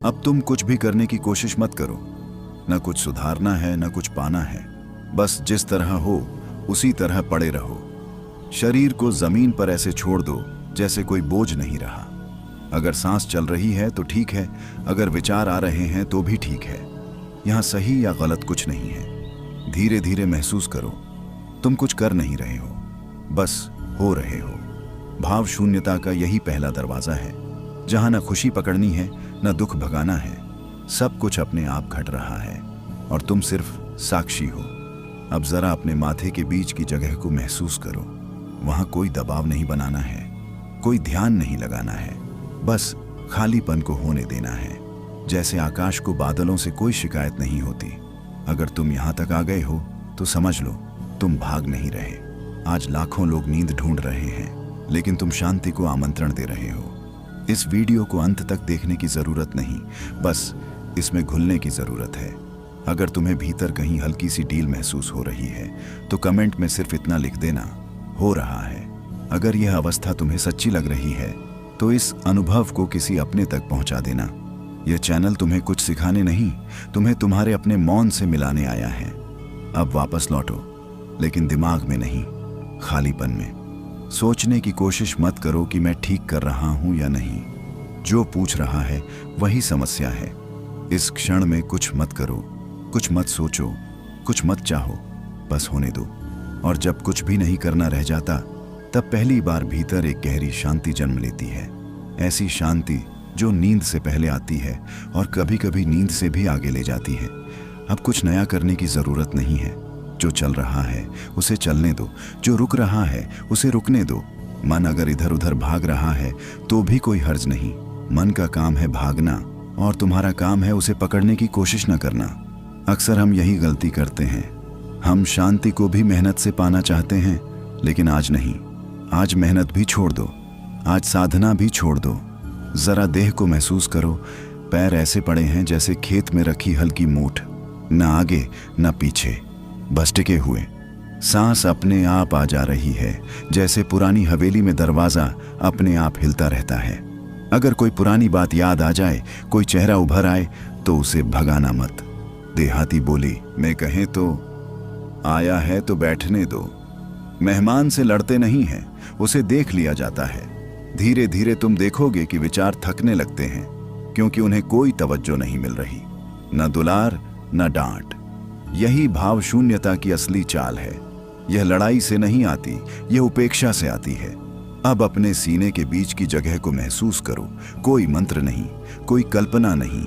अब तुम कुछ भी करने की कोशिश मत करो। न कुछ सुधारना है न कुछ पाना है। बस जिस तरह हो उसी तरह पड़े रहो। शरीर को जमीन पर ऐसे छोड़ दो जैसे कोई बोझ नहीं रहा। अगर सांस चल रही है तो ठीक है, अगर विचार आ रहे हैं तो भी ठीक है। यहाँ सही या गलत कुछ नहीं है। धीरे धीरे महसूस करो तुम कुछ कर नहीं रहे हो, बस हो रहे हो। भाव शून्यता का यही पहला दरवाजा है, जहाँ न खुशी पकड़नी है न दुख भगाना है। सब कुछ अपने आप घट रहा है और तुम सिर्फ साक्षी हो। अब जरा अपने माथे के बीच की जगह को महसूस करो। वहां कोई दबाव नहीं बनाना है, कोई ध्यान नहीं लगाना है, बस खालीपन को होने देना है। जैसे आकाश को बादलों से कोई शिकायत नहीं होती। अगर तुम यहां तक आ गए हो तो समझ लो तुम भाग नहीं रहे। आज लाखों लोग नींद ढूंढ रहे हैं, लेकिन तुम शांति को आमंत्रण दे रहे हो। इस वीडियो को अंत तक देखने की जरूरत नहीं, बस इसमें घुलने की जरूरत है। अगर तुम्हें भीतर कहीं हल्की सी ढील महसूस हो रही है तो कमेंट में सिर्फ इतना लिख देना, हो रहा है। अगर यह अवस्था तुम्हें सच्ची लग रही है तो इस अनुभव को किसी अपने तक पहुंचा देना। यह चैनल तुम्हें कुछ सिखाने नहीं, तुम्हें तुम्हारे अपने मौन से मिलाने आया है। अब वापस लौटो, लेकिन दिमाग में नहीं, खालीपन में। सोचने की कोशिश मत करो कि मैं ठीक कर रहा हूं या नहीं। जो पूछ रहा है वही समस्या है। इस क्षण में कुछ मत करो, कुछ मत सोचो, कुछ मत चाहो, बस होने दो। और जब कुछ भी नहीं करना रह जाता, तब पहली बार भीतर एक गहरी शांति जन्म लेती है। ऐसी शांति जो नींद से पहले आती है और कभी कभी नींद से भी आगे ले जाती है। अब कुछ नया करने की जरूरत नहीं है। जो चल रहा है उसे चलने दो, जो रुक रहा है उसे रुकने दो। मन अगर इधर उधर भाग रहा है तो भी कोई हर्ज नहीं। मन का काम है भागना और तुम्हारा काम है उसे पकड़ने की कोशिश न करना। अक्सर हम यही गलती करते हैं। हम शांति को भी मेहनत से पाना चाहते हैं, लेकिन आज नहीं। आज मेहनत भी छोड़ दो, आज साधना भी छोड़ दो। जरा देह को महसूस करो। पैर ऐसे पड़े हैं जैसे खेत में रखी हल्की मूठ, न आगे न पीछे, बस टिके हुए। सांस अपने आप आ जा रही है, जैसे पुरानी हवेली में दरवाजा अपने आप हिलता रहता है। अगर कोई पुरानी बात याद आ जाए, कोई चेहरा उभर आए, तो उसे भगाना मत। देहाती बोली मैं कहें तो आया है तो बैठने दो। मेहमान से लड़ते नहीं हैं, उसे देख लिया जाता है। धीरे धीरे तुम देखोगे कि विचार थकने लगते हैं, क्योंकि उन्हें कोई तवज्जो नहीं मिल रही, न दुलार न डांट। यही भाव शून्यता की असली चाल है। यह लड़ाई से नहीं आती, यह उपेक्षा से आती है। अब अपने सीने के बीच की जगह को महसूस करो। कोई मंत्र नहीं, कोई कल्पना नहीं,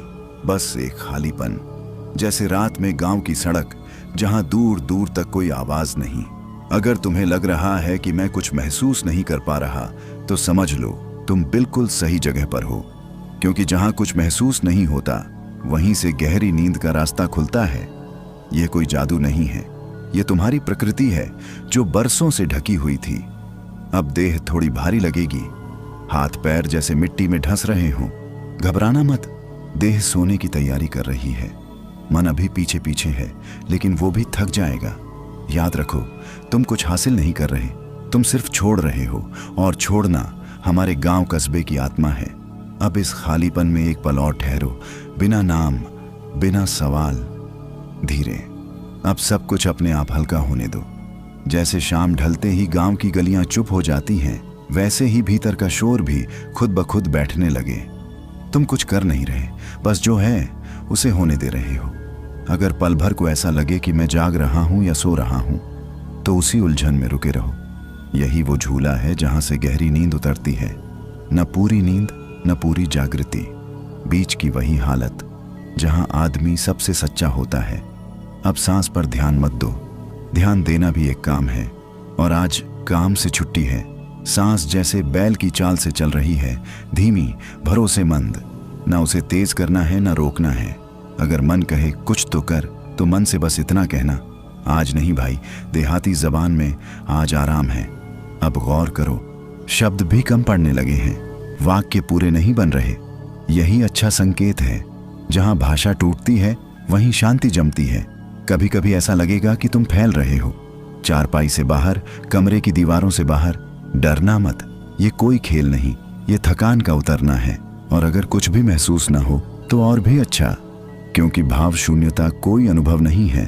बस एक खालीपन। जैसे रात में गांव की सड़क, जहां दूर दूर तक कोई आवाज नहीं। अगर तुम्हें लग रहा है कि मैं कुछ महसूस नहीं कर पा रहा, तो समझ लो तुम बिल्कुल सही जगह पर हो। क्योंकि जहां कुछ महसूस नहीं होता, वहीं से गहरी नींद का रास्ता खुलता है। यह कोई जादू नहीं है, यह तुम्हारी प्रकृति है जो बरसों से ढकी हुई थी। अब देह थोड़ी भारी लगेगी, हाथ पैर जैसे मिट्टी में ढस रहे हों। घबराना मत, देह सोने की तैयारी कर रही है। मन अभी पीछे पीछे है, लेकिन वो भी थक जाएगा। याद रखो, तुम कुछ हासिल नहीं कर रहे, तुम सिर्फ छोड़ रहे हो। और छोड़ना हमारे गांव कस्बे की आत्मा है। अब इस खालीपन में एक पल और ठहरो, बिना नाम, बिना सवाल, धीरे। अब सब कुछ अपने आप हल्का होने दो। जैसे शाम ढलते ही गांव की गलियां चुप हो जाती हैं, वैसे ही भीतर का शोर भी खुद ब खुद बैठने लगे। तुम कुछ कर नहीं रहे, बस जो है उसे होने दे रहे हो। अगर पल भर को ऐसा लगे कि मैं जाग रहा हूं या सो रहा हूं, तो उसी उलझन में रुके रहो। यही वो झूला है जहां से गहरी नींद उतरती है। न पूरी नींद न पूरी जागृति, बीच की वही हालत जहां आदमी सबसे सच्चा होता है। अब सांस पर ध्यान मत दो, ध्यान देना भी एक काम है, और आज काम से छुट्टी है। सांस जैसे बैल की चाल से चल रही है, धीमी, भरोसेमंद। ना उसे तेज करना है ना रोकना है। अगर मन कहे कुछ तो कर, तो मन से बस इतना कहना, आज नहीं भाई। देहाती जबान में आज आराम है। अब गौर करो, शब्द भी कम पड़ने लगे हैं, वाक्य पूरे नहीं बन रहे। यही अच्छा संकेत है। जहां भाषा टूटती है वहीं शांति जमती है। कभी कभी ऐसा लगेगा कि तुम फैल रहे हो, चारपाई से बाहर, कमरे की दीवारों से बाहर। डरना मत, ये कोई खेल नहीं, ये थकान का उतरना है। और अगर कुछ भी महसूस ना हो तो और भी अच्छा, क्योंकि भाव शून्यता कोई अनुभव नहीं है,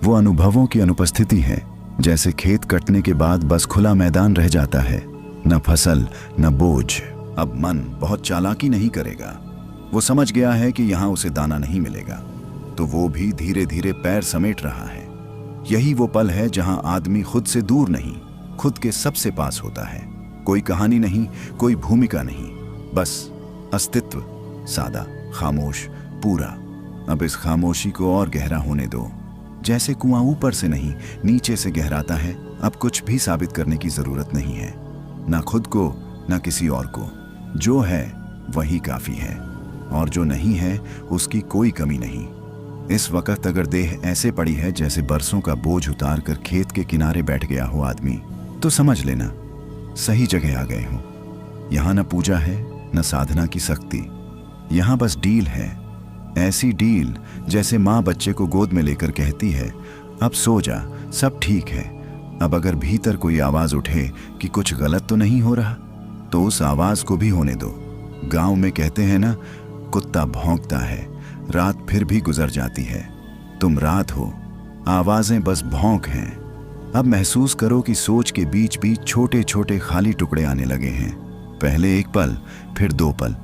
वो अनुभवों की अनुपस्थिति है। जैसे खेत कटने के बाद बस खुला मैदान रह जाता है, न फसल न बोझ। अब मन बहुत चालाकी नहीं करेगा, वो समझ गया है कि यहाँ उसे दाना नहीं मिलेगा, तो वो भी धीरे धीरे पैर समेट रहा है। यही वो पल है जहाँ आदमी खुद से दूर नहीं, खुद के सबसे पास होता है। कोई कहानी नहीं, कोई भूमिका नहीं, बस अस्तित्व, सादा, खामोश, पूरा। अब इस खामोशी को और गहरा होने दो। जैसे कुआं ऊपर से नहीं नीचे से गहराता है। अब कुछ भी साबित करने की जरूरत नहीं है, ना खुद को ना किसी और को। जो है वही काफी है, और जो नहीं है उसकी कोई कमी नहीं। इस वक्त अगर देह ऐसे पड़ी है जैसे बरसों का बोझ उतार कर खेत के किनारे बैठ गया हो आदमी, तो समझ लेना सही जगह आ गए हो। यहाँ न पूजा है न साधना की शक्ति, यहाँ बस डील है। ऐसी डील जैसे माँ बच्चे को गोद में लेकर कहती है, अब सो जा, सब ठीक है। अब अगर भीतर कोई आवाज उठे कि कुछ गलत तो नहीं हो रहा, तो उस आवाज को भी होने दो। गांव में कहते हैं ना, कुत्ता भौंकता है, रात फिर भी गुजर जाती है। तुम रात हो, आवाजें बस भौंक हैं। अब महसूस करो कि सोच के बीच बीच छोटे छोटे खाली टुकड़े आने लगे हैं। पहले एक पल, फिर 2 पल।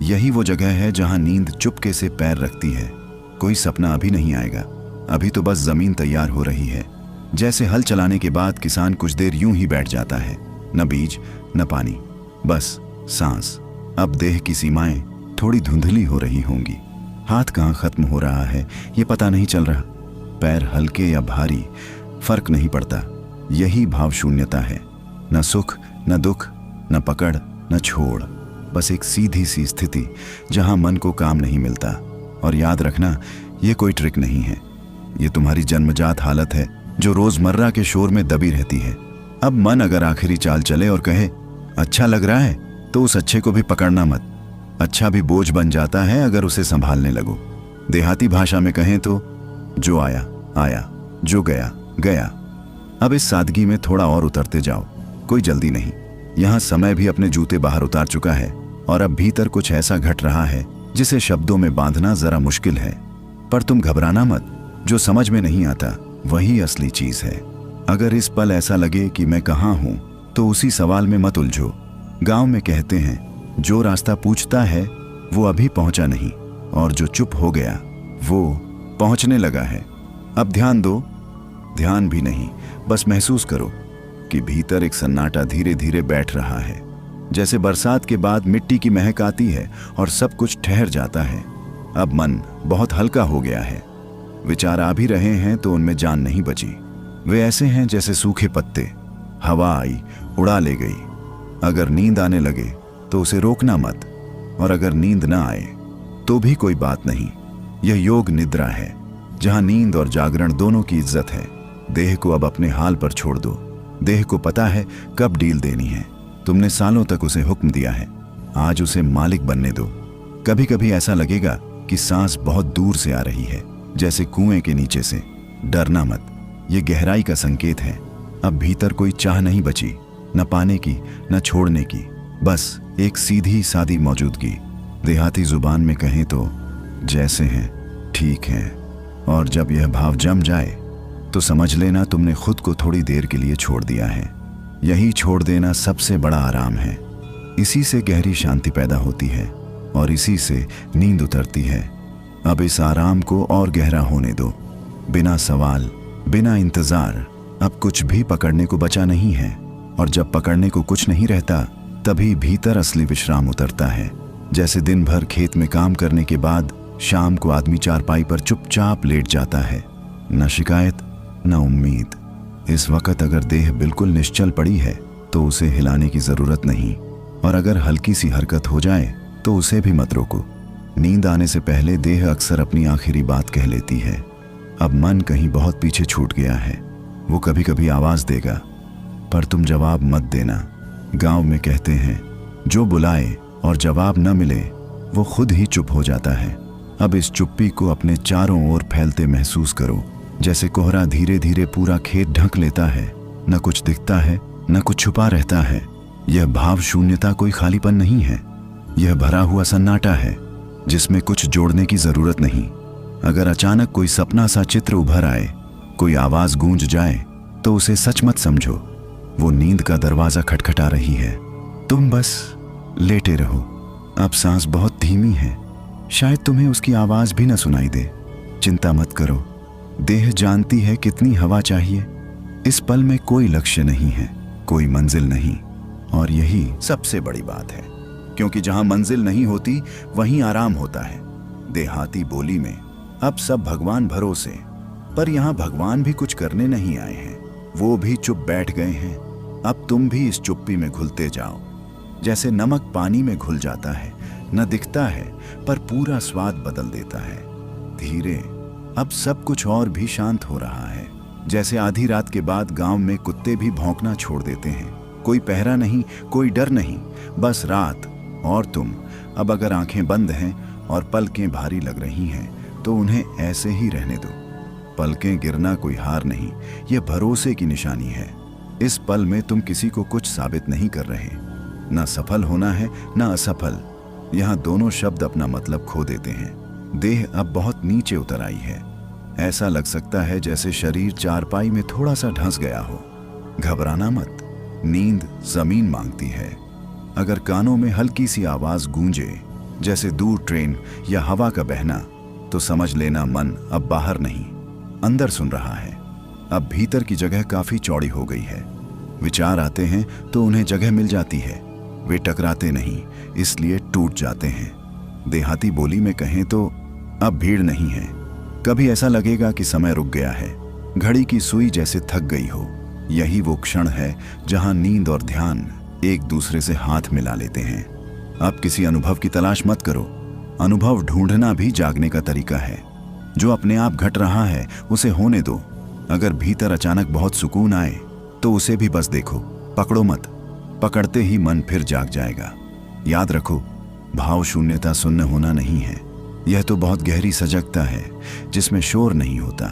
यही वो जगह है जहां नींद चुपके से पैर रखती है। कोई सपना अभी नहीं आएगा, अभी तो बस जमीन तैयार हो रही है। जैसे हल चलाने के बाद किसान कुछ देर यूं ही बैठ जाता है, न बीज न पानी, बस सांस। अब देह की सीमाएं थोड़ी धुंधली हो रही होंगी, हाथ कहाँ खत्म हो रहा है ये पता नहीं चल रहा, पैर हल्के या भारी फर्क नहीं पड़ता। यही भाव शून्यता है, न सुख न दुख, न पकड़ न छोड़, बस एक सीधी सी स्थिति जहां मन को काम नहीं मिलता। और याद रखना, ये कोई ट्रिक नहीं है, ये तुम्हारी जन्मजात हालत है जो रोजमर्रा के शोर में दबी रहती है। अब मन अगर आखिरी चाल चले और कहे अच्छा लग रहा है, तो उस अच्छे को भी पकड़ना मत। अच्छा भी बोझ बन जाता है अगर उसे संभालने लगो। देहाती भाषा में कहें तो जो आया आया, जो गया गया। अब इस सादगी में थोड़ा और उतरते जाओ, कोई जल्दी नहीं। यहाँ समय भी अपने जूते बाहर उतार चुका है, और अब भीतर कुछ ऐसा घट रहा है जिसे शब्दों में बांधना जरा मुश्किल है। पर तुम घबराना मत, जो समझ में नहीं आता वही असली चीज है। अगर इस पल ऐसा लगे कि मैं कहाँ हूँ, तो उसी सवाल में मत उलझो। गांव में कहते हैं, जो रास्ता पूछता है वो अभी पहुंचा नहीं, और जो चुप हो गया वो पहुंचने लगा है। अब ध्यान दो, ध्यान भी नहीं, बस महसूस करो कि भीतर एक सन्नाटा धीरे धीरे बैठ रहा है। जैसे बरसात के बाद मिट्टी की महक आती है और सब कुछ ठहर जाता है। अब मन बहुत हल्का हो गया है। विचार आ भी रहे हैं तो उनमें जान नहीं बची। वे ऐसे हैं जैसे सूखे पत्ते, हवा आई उड़ा ले गई। अगर नींद आने लगे तो उसे रोकना मत, और अगर नींद ना आए तो भी कोई बात नहीं। यह योग निद्रा है, जहां नींद और जागरण दोनों की इज्जत है। देह को अब अपने हाल पर छोड़ दो। देह को पता है कब डील देनी है। तुमने सालों तक उसे हुक्म दिया है, आज उसे मालिक बनने दो। कभी कभी ऐसा लगेगा कि सांस बहुत दूर से आ रही है, जैसे कुएं के नीचे से। डरना मत, ये गहराई का संकेत है। अब भीतर कोई चाह नहीं बची, न पाने की न छोड़ने की, बस एक सीधी सादी मौजूदगी। देहाती जुबान में कहें तो जैसे हैं ठीक हैं। और जब यह भाव जम जाए तो समझ लेना तुमने खुद को थोड़ी देर के लिए छोड़ दिया है। यही छोड़ देना सबसे बड़ा आराम है। इसी से गहरी शांति पैदा होती है, और इसी से नींद उतरती है। अब इस आराम को और गहरा होने दो, बिना सवाल बिना इंतजार। अब कुछ भी पकड़ने को बचा नहीं है, और जब पकड़ने को कुछ नहीं रहता तभी भीतर असली विश्राम उतरता है। जैसे दिन भर खेत में काम करने के बाद शाम को आदमी चारपाई पर चुपचाप लेट जाता है, न शिकायत न उम्मीद। इस वक्त अगर देह बिल्कुल निश्चल पड़ी है तो उसे हिलाने की जरूरत नहीं, और अगर हल्की सी हरकत हो जाए तो उसे भी मत रोको। नींद आने से पहले देह अक्सर अपनी आखिरी बात कह लेती है। अब मन कहीं बहुत पीछे छूट गया है, वो कभी कभी आवाज देगा, पर तुम जवाब मत देना। गांव में कहते हैं, जो बुलाए और जवाब न मिले वो खुद ही चुप हो जाता है। अब इस चुप्पी को अपने चारों ओर फैलते महसूस करो, जैसे कोहरा धीरे धीरे पूरा खेत ढक लेता है। न कुछ दिखता है न कुछ छुपा रहता है। यह भाव शून्यता कोई खालीपन नहीं है, यह भरा हुआ सन्नाटा है। जिसमें कुछ जोड़ने की जरूरत नहीं। अगर अचानक कोई सपना सा चित्र उभर आए, कोई आवाज गूंज जाए, तो उसे सच मत समझो। वो नींद का दरवाजा खटखटा रही है। तुम बस लेटे रहो। अब सांस बहुत धीमी है, शायद तुम्हें उसकी आवाज भी न सुनाई दे। चिंता मत करो, देह जानती है कितनी हवा चाहिए। इस पल में कोई लक्ष्य नहीं है, कोई मंजिल नहीं, और यही सबसे बड़ी बात है, क्योंकि जहां मंजिल नहीं होती वहीं आराम होता है। देहाती बोली में अब सब भगवान भरोसे, पर यहां भगवान भी कुछ करने नहीं आए हैं। वो भी चुप बैठ गए हैं। अब तुम भी इस चुप्पी में घुलते जाओ। जैसे नमक पानी में घुल जाता है, न दिखता है पर पूरा स्वाद बदल देता है। धीरे अब सब कुछ और भी शांत हो रहा है। जैसे आधी रात के बाद गांव में कुत्ते भी भौंकना छोड़ देते हैं। कोई पहरा नहीं, कोई डर नहीं, बस रात और तुम। अब अगर आंखें बंद हैं और पलकें भारी लग रही हैं, तो उन्हें ऐसे ही रहने दो। पलकें गिरना कोई हार नहीं, यह भरोसे की निशानी है। इस पल में तुम किसी को कुछ साबित नहीं कर रहे। न सफल होना है, न असफल। यहाँ दोनों शब्द अपना मतलब खो देते हैं। देह अब बहुत नीचे उतर आई है। ऐसा लग सकता है जैसे शरीर चारपाई में थोड़ा सा ढंस गया हो। घबराना मत, नींद जमीन मांगती है। अगर कानों में हल्की सी आवाज गूंजे, जैसे दूर ट्रेन या हवा का बहना, तो समझ लेना मन अब बाहर नहीं, अंदर सुन रहा है। अब भीतर की जगह काफी चौड़ी हो गई है। विचार आते हैं तो उन्हें जगह मिल जाती है। वे टकराते नहीं, इसलिए टूट जाते हैं। देहाती बोली में कहें तो अब भीड़ नहीं है। कभी ऐसा लगेगा कि समय रुक गया है, घड़ी की सुई जैसे थक गई हो। यही वो क्षण है जहां नींद और ध्यान एक दूसरे से हाथ मिला लेते हैं। अब किसी अनुभव की तलाश मत करो। अनुभव ढूंढना भी जागने का तरीका है। जो अपने आप घट रहा है उसे होने दो। अगर भीतर अचानक बहुत सुकून आए तो उसे भी बस देखो, पकड़ो मत। पकड़ते ही मन फिर जाग जाएगा। याद रखो, भाव शून्यता शून्य होना नहीं है। यह तो बहुत गहरी सजगता है जिसमें शोर नहीं होता।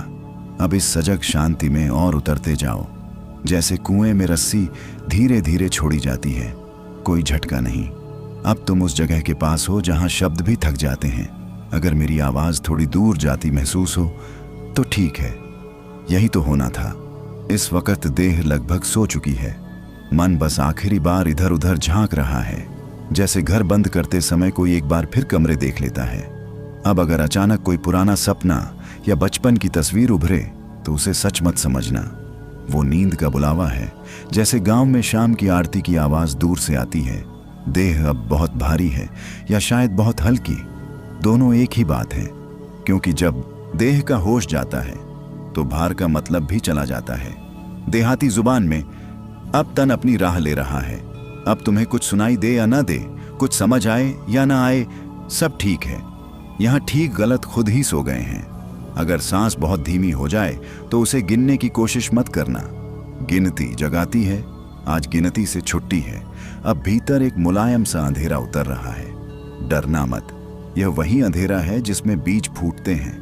अब इस सजग शांति में और उतरते जाओ। जैसे कुएं में रस्सी धीरे धीरे छोड़ी जाती है, कोई झटका नहीं। अब तुम उस जगह के पास हो जहां शब्द भी थक जाते हैं। अगर मेरी आवाज थोड़ी दूर जाती महसूस हो तो ठीक है, यही तो होना था। इस वक्त देह लगभग सो चुकी है। मन बस आखिरी बार इधर उधर झांक रहा है, जैसे घर बंद करते समय कोई एक बार फिर कमरे देख लेता है। अब अगर अचानक कोई पुराना सपना या बचपन की तस्वीर उभरे तो उसे सच मत समझना। वो नींद का बुलावा है। जैसे गांव में शाम की आरती की आवाज दूर से आती है। देह अब बहुत भारी है या शायद बहुत हल्की, दोनों एक ही बात है। क्योंकि जब देह का होश जाता है तो भार का मतलब भी चला जाता है। देहाती जुबान में अब तन अपनी राह ले रहा है। अब तुम्हें कुछ सुनाई दे या ना दे, कुछ समझ आए या ना आए, सब ठीक है। यहाँ ठीक गलत खुद ही सो गए हैं। अगर सांस बहुत धीमी हो जाए तो उसे गिनने की कोशिश मत करना। गिनती जगाती है, आज गिनती से छुट्टी है। अब भीतर एक मुलायम सा अंधेरा उतर रहा है। डरना मत, यह वही अंधेरा है जिसमें बीज फूटते हैं।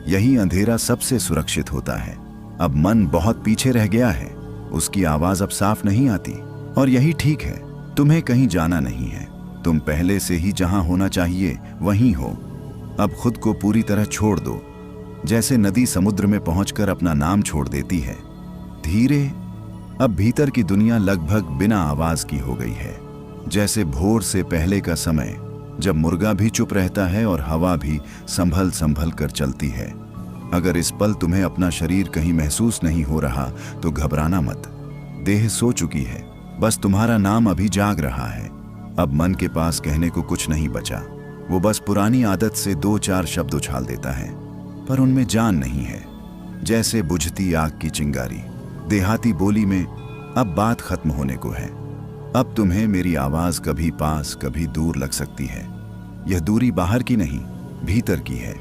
यही अंधेरा सबसे सुरक्षित होता है। अब मन बहुत पीछे रह गया है, उसकी आवाज अब साफ नहीं आती, और यही ठीक है। तुम्हें कहीं जाना नहीं है, तुम पहले से ही जहां होना चाहिए वहीं हो। अब खुद को पूरी तरह छोड़ दो, जैसे नदी समुद्र में पहुंचकर अपना नाम छोड़ देती है। धीरे अब भीतर की दुनिया लगभग बिना आवाज की हो गई है। जैसे भोर से पहले का समय, जब मुर्गा भी चुप रहता है और हवा भी संभल संभल कर चलती है। अगर इस पल तुम्हें अपना शरीर कहीं महसूस नहीं हो रहा तो घबराना मत। देह सो चुकी है, बस तुम्हारा नाम अभी जाग रहा है। अब मन के पास कहने को कुछ नहीं बचा। वो बस पुरानी आदत से 2-4 शब्द उछाल देता है, पर उनमें जान नहीं है। जैसे बुझती आग की चिंगारी। देहाती बोली में अब बात खत्म होने को है। अब तुम्हें मेरी आवाज कभी पास कभी दूर लग सकती है। यह दूरी बाहर की नहीं, भीतर की है।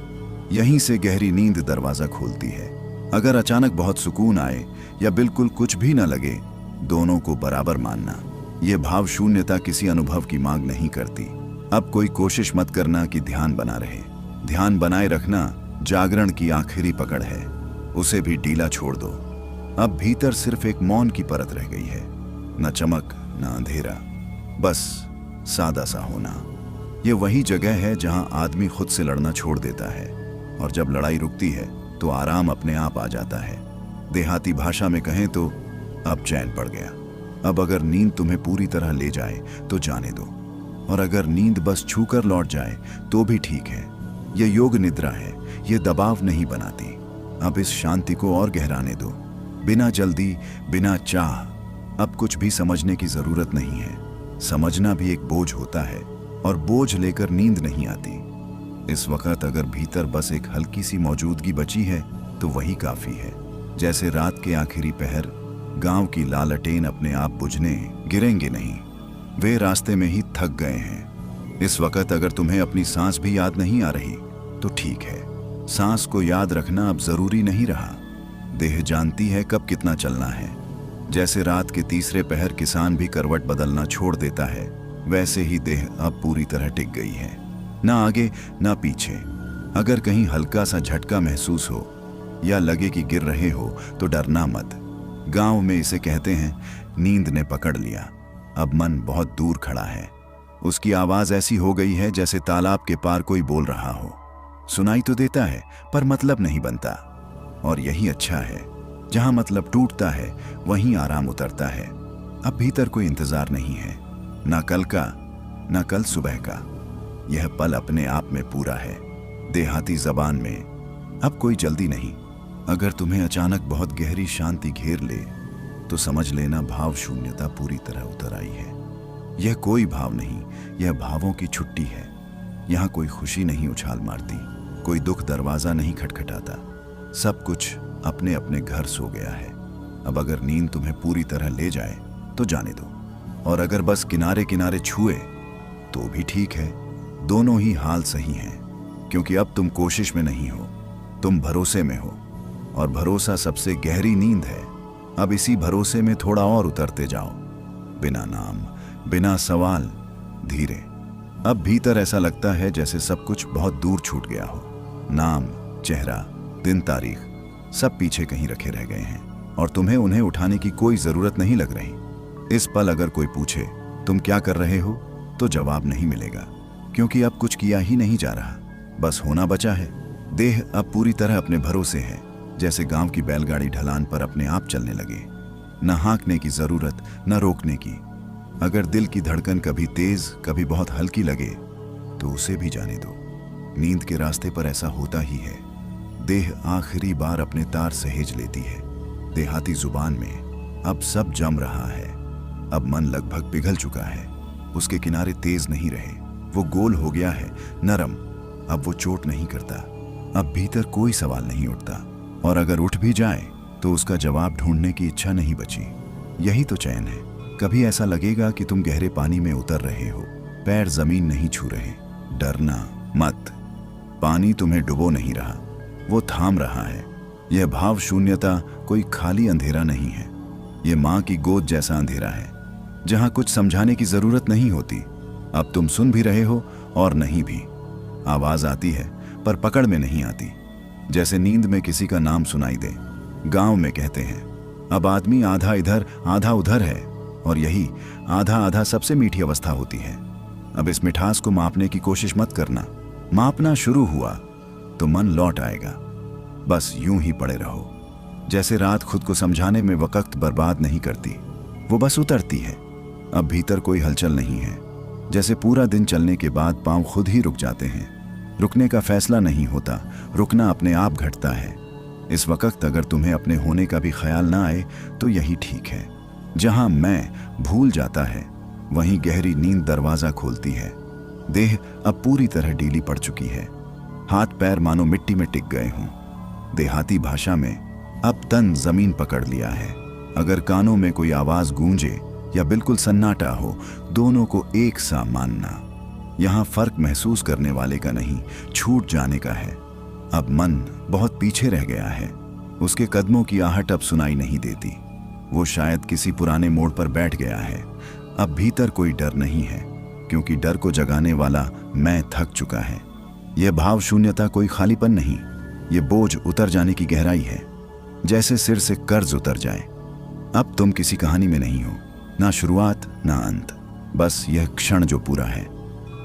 यहीं से गहरी नींद दरवाजा खोलती है। अगर अचानक बहुत सुकून आए या बिल्कुल कुछ भी न लगे, दोनों को बराबर मानना। यह भाव शून्यता किसी अनुभव की मांग नहीं करती। अब कोई कोशिश मत करना कि ध्यान बना रहे। ध्यान बनाए रखना जागरण की आखिरी पकड़ है, उसे भी ढीला छोड़ दो। अब भीतर सिर्फ एक मौन की परत रह गई है, न चमक न अंधेरा, बस सादा सा होना। ये वही जगह है जहां आदमी खुद से लड़ना छोड़ देता है, और जब लड़ाई रुकती है तो आराम अपने आप आ जाता है। देहाती भाषा में कहें तो अब चैन पड़ गया। अब अगर नींद तुम्हें पूरी तरह ले जाए तो जाने दो, और अगर नींद बस छूकर लौट जाए तो भी ठीक है। ये योग निद्रा है, ये दबाव नहीं बनाती। अब इस शांति को और गहराने दो, बिना जल्दी, बिना चाह। अब कुछ भी समझने की जरूरत नहीं है। समझना भी एक बोझ होता है, और बोझ लेकर नींद नहीं आती। इस वक्त अगर भीतर बस एक हल्की सी मौजूदगी बची है तो वही काफी है। जैसे रात के आखिरी पहर, गांव की लालटेन अपने आप बुझने गिरेंगे नहीं, वे रास्ते में ही थक गए हैं। इस वक्त अगर तुम्हें अपनी सांस भी याद नहीं आ रही तो ठीक है। सांस को याद रखना अब जरूरी नहीं रहा। देह जानती है कब कितना चलना है। जैसे रात के तीसरे पहर किसान भी करवट बदलना छोड़ देता है, वैसे ही देह अब पूरी तरह टिक गई है, ना आगे ना पीछे। अगर कहीं हल्का सा झटका महसूस हो या लगे कि गिर रहे हो तो डरना मत। गांव में इसे कहते हैं नींद ने पकड़ लिया। अब मन बहुत दूर खड़ा है। उसकी आवाज ऐसी हो गई है जैसे तालाब के पार कोई बोल रहा हो। सुनाई तो देता है पर मतलब नहीं बनता, और यही अच्छा है। जहां मतलब टूटता है वहीं आराम उतरता है। अब भीतर कोई इंतजार नहीं है, ना कल का ना कल सुबह का। यह पल अपने आप में पूरा है। देहाती जबान में अब कोई जल्दी नहीं। अगर तुम्हें अचानक बहुत गहरी शांति घेर ले तो समझ लेना भाव शून्यता पूरी तरह उतर आई है। यह कोई भाव नहीं, यह भावों की छुट्टी है। यहाँ कोई खुशी नहीं उछाल मारती, कोई दुख दरवाजा नहीं खटखटाता। सब कुछ अपने अपने घर सो गया है। अब अगर नींद तुम्हें पूरी तरह ले जाए तो जाने दो, और अगर बस किनारे किनारे छुए तो भी ठीक है। दोनों ही हाल सही हैं, क्योंकि अब तुम कोशिश में नहीं हो, तुम भरोसे में हो, और भरोसा सबसे गहरी नींद है। अब इसी भरोसे में थोड़ा और उतरते जाओ, बिना नाम, बिना सवाल, धीरे। अब भीतर ऐसा लगता है जैसे सब कुछ बहुत दूर छूट गया हो। नाम, चेहरा, दिन, तारीख सब पीछे कहीं रखे रह गए हैं, और तुम्हें उन्हें उठाने की कोई जरूरत नहीं लग रही। इस पल अगर कोई पूछे तुम क्या कर रहे हो तो जवाब नहीं मिलेगा, क्योंकि अब कुछ किया ही नहीं जा रहा, बस होना बचा है। देह अब पूरी तरह अपने भरोसे है, जैसे गांव की बैलगाड़ी ढलान पर अपने आप चलने लगे। न हाँकने की जरूरत, न रोकने की। अगर दिल की धड़कन कभी तेज कभी बहुत हल्की लगे तो उसे भी जाने दो। नींद के रास्ते पर ऐसा होता ही है। देह आखिरी बार अपने तार सहेज लेती है। देहाती जुबान में अब सब जम रहा है। अब मन लगभग पिघल चुका है। उसके किनारे तेज नहीं रहे, वो गोल हो गया है, नरम। अब वो चोट नहीं करता। अब भीतर कोई सवाल नहीं उठता, और अगर उठ भी जाए तो उसका जवाब ढूंढने की इच्छा नहीं बची। यही तो चैन है। कभी ऐसा लगेगा कि तुम गहरे पानी में उतर रहे हो, पैर जमीन नहीं छू रहे। डरना मत, पानी तुम्हें डुबो नहीं रहा, वो थाम रहा है। यह भाव शून्यता कोई खाली अंधेरा नहीं है, यह माँ की गोद जैसा अंधेरा है, जहां कुछ समझाने की जरूरत नहीं होती। अब तुम सुन भी रहे हो और नहीं भी। आवाज आती है पर पकड़ में नहीं आती, जैसे नींद में किसी का नाम सुनाई दे। गांव में कहते हैं अब आदमी आधा इधर आधा उधर है, और यही आधा आधा सबसे मीठी अवस्था होती है। अब इस मिठास को मापने की कोशिश मत करना। मापना शुरू हुआ तो मन लौट आएगा। बस यूं ही पड़े रहो। जैसे रात खुद को समझाने में वक्त बर्बाद नहीं करती, वो बस उतरती है। अब भीतर कोई हलचल नहीं है। जैसे पूरा दिन चलने के बाद पांव खुद ही रुक जाते हैं। रुकने का फैसला नहीं होता, रुकना अपने आप घटता है। इस वक्त अगर तुम्हें अपने होने का भी ख्याल ना आए तो यही ठीक है। जहां मैं भूल जाता है वहीं गहरी नींद दरवाजा खोलती है। देह अब पूरी तरह ढीली पड़ चुकी है। हाथ पैर मानो मिट्टी में टिक गए हों। देहाती भाषा में अब तन जमीन पकड़ लिया है। अगर कानों में कोई आवाज गूंजे या बिल्कुल सन्नाटा हो, दोनों को एक सा मानना। यहां फर्क महसूस करने वाले का नहीं, छूट जाने का है। अब मन बहुत पीछे रह गया है। उसके कदमों की आहट अब सुनाई नहीं देती। वो शायद किसी पुराने मोड़ पर बैठ गया है। अब भीतर कोई डर नहीं है, क्योंकि डर को जगाने वाला मैं थक चुका है। यह भाव शून्यता कोई खालीपन नहीं, ये बोझ उतर जाने की गहराई है, जैसे सिर से कर्ज उतर जाए। अब तुम किसी कहानी में नहीं हो, ना शुरुआत ना अंत, बस यह क्षण जो पूरा है।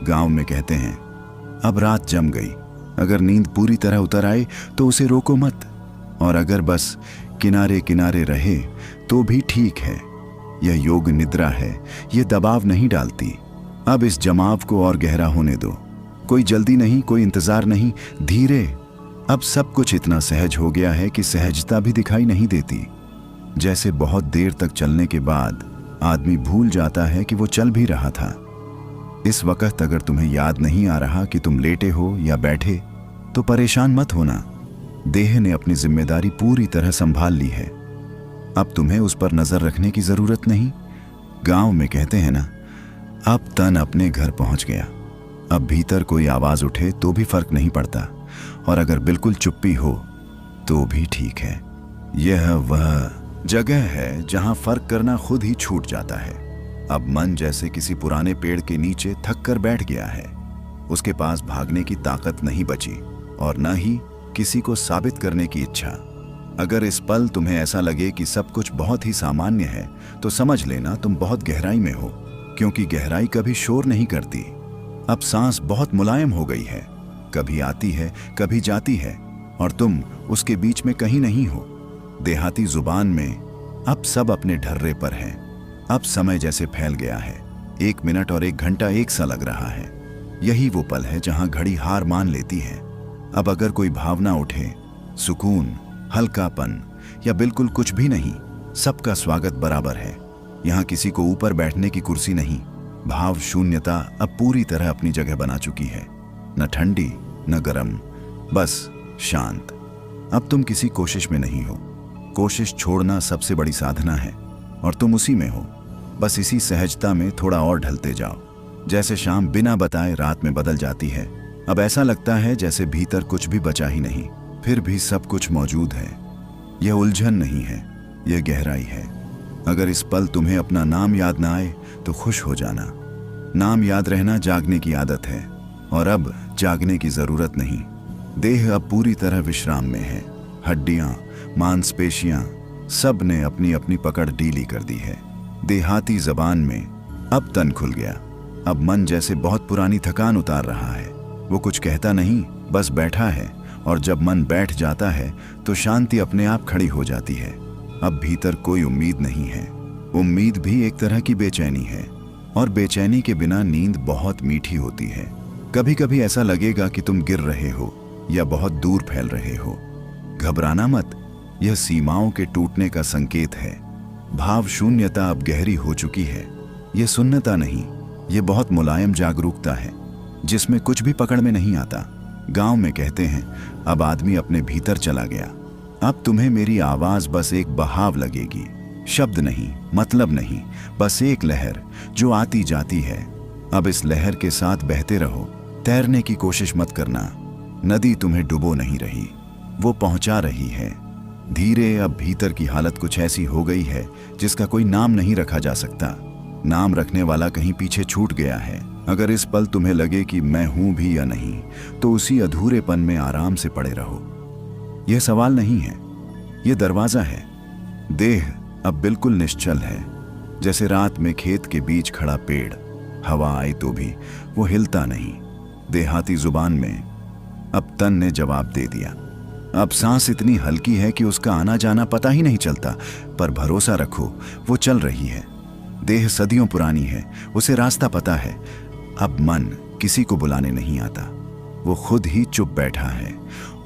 गांव में कहते हैं, अब रात जम गई। अगर नींद पूरी तरह उतर आए तो उसे रोको मत, और अगर बस किनारे किनारे रहे तो भी ठीक है। यह योग निद्रा है, यह दबाव नहीं डालती। अब इस जमाव को और गहरा होने दो। कोई जल्दी नहीं, कोई इंतजार नहीं, धीरे। अब सब कुछ इतना सहज हो गया है कि सहजता भी दिखाई नहीं देती। जैसे बहुत देर तक चलने के बाद आदमी भूल जाता है कि वो चल भी रहा था। इस वक्त अगर तुम्हें याद नहीं आ रहा कि तुम लेटे हो या बैठे, तो परेशान मत होना। देह ने अपनी जिम्मेदारी पूरी तरह संभाल ली है। अब तुम्हें उस पर नजर रखने की जरूरत नहीं। गांव में कहते हैं ना, अब तन अपने घर पहुंच गया। अब भीतर कोई आवाज उठे तो भी फर्क नहीं पड़ता, और अगर बिल्कुल चुप्पी हो तो भी ठीक है। यह वह जगह है जहां फर्क करना खुद ही छूट जाता है। अब मन जैसे किसी पुराने पेड़ के नीचे थक कर बैठ गया है। उसके पास भागने की ताकत नहीं बची, और न ही किसी को साबित करने की इच्छा। अगर इस पल तुम्हें ऐसा लगे कि सब कुछ बहुत ही सामान्य है, तो समझ लेना तुम बहुत गहराई में हो, क्योंकि गहराई कभी शोर नहीं करती। अब सांस बहुत मुलायम हो गई है, कभी आती है कभी जाती है, और तुम उसके बीच में कहीं नहीं हो। देहाती जुबान में अब सब अपने ढर्रे पर है। अब समय जैसे फैल गया है। 1 मिनट और 1 घंटा एक सा लग रहा है। यही वो पल है जहां घड़ी हार मान लेती है। अब अगर कोई भावना उठे, सुकून, हल्कापन या बिल्कुल कुछ भी नहीं, सबका स्वागत बराबर है। यहाँ किसी को ऊपर बैठने की कुर्सी नहीं। भाव शून्यता अब पूरी तरह अपनी जगह बना चुकी है। न ठंडी न गर्म, बस शांत। अब तुम किसी कोशिश में नहीं हो। कोशिश छोड़ना सबसे बड़ी साधना है, और तुम उसी में हो। बस इसी सहजता में थोड़ा और ढलते जाओ। जैसे शाम बिना बताए रात में बदल जाती है। अब ऐसा लगता है जैसे भीतर कुछ भी बचा ही नहीं, फिर भी सब कुछ मौजूद है। यह उलझन नहीं है, यह गहराई है। अगर इस पल तुम्हें अपना नाम याद ना आए तो खुश हो जाना। नाम याद रहना जागने की आदत है, और अब जागने की जरूरत नहीं। देह अब पूरी तरह विश्राम में है। हड्डियां, मांसपेशियां सब ने अपनी अपनी पकड़ ढीली कर दी है। देहाती जबान में अब तन खुल गया। अब मन जैसे बहुत पुरानी थकान उतार रहा है। वो कुछ कहता नहीं, बस बैठा है, और जब मन बैठ जाता है तो शांति अपने आप खड़ी हो जाती है। अब भीतर कोई उम्मीद नहीं है। उम्मीद भी एक तरह की बेचैनी है, और बेचैनी के बिना नींद बहुत मीठी होती है। कभी कभी ऐसा लगेगा कि तुम गिर रहे हो या बहुत दूर फैल रहे हो। घबराना मत, यह सीमाओं के टूटने का संकेत है। भाव शून्यता अब गहरी हो चुकी है। यह सुन्नता नहीं, यह बहुत मुलायम जागरूकता है, जिसमें कुछ भी पकड़ में नहीं आता। गांव में कहते हैं, अब आदमी अपने भीतर चला गया। अब तुम्हें मेरी आवाज बस एक बहाव लगेगी, शब्द नहीं, मतलब नहीं, बस एक लहर जो आती जाती है। अब इस लहर के साथ बहते रहो। तैरने की कोशिश मत करना। नदी तुम्हें डुबो नहीं रही, वो पहुंचा रही है धीरे। अब भीतर की हालत कुछ ऐसी हो गई है जिसका कोई नाम नहीं रखा जा सकता। नाम रखने वाला कहीं पीछे छूट गया है। अगर इस पल तुम्हें लगे कि मैं हूं भी या नहीं, तो उसी अधूरेपन में आराम से पड़े रहो। यह सवाल नहीं है, यह दरवाजा है। देह अब बिल्कुल निश्चल है, जैसे रात में खेत के बीच खड़ा पेड़। हवा आए तो भी वो हिलता नहीं। देहाती जुबान में अब तन ने जवाब दे दिया। अब सांस इतनी हल्की है कि उसका आना जाना पता ही नहीं चलता, पर भरोसा रखो, वो चल रही है। देह सदियों पुरानी है, उसे रास्ता पता है। अब मन किसी को बुलाने नहीं आता, वो खुद ही चुप बैठा है।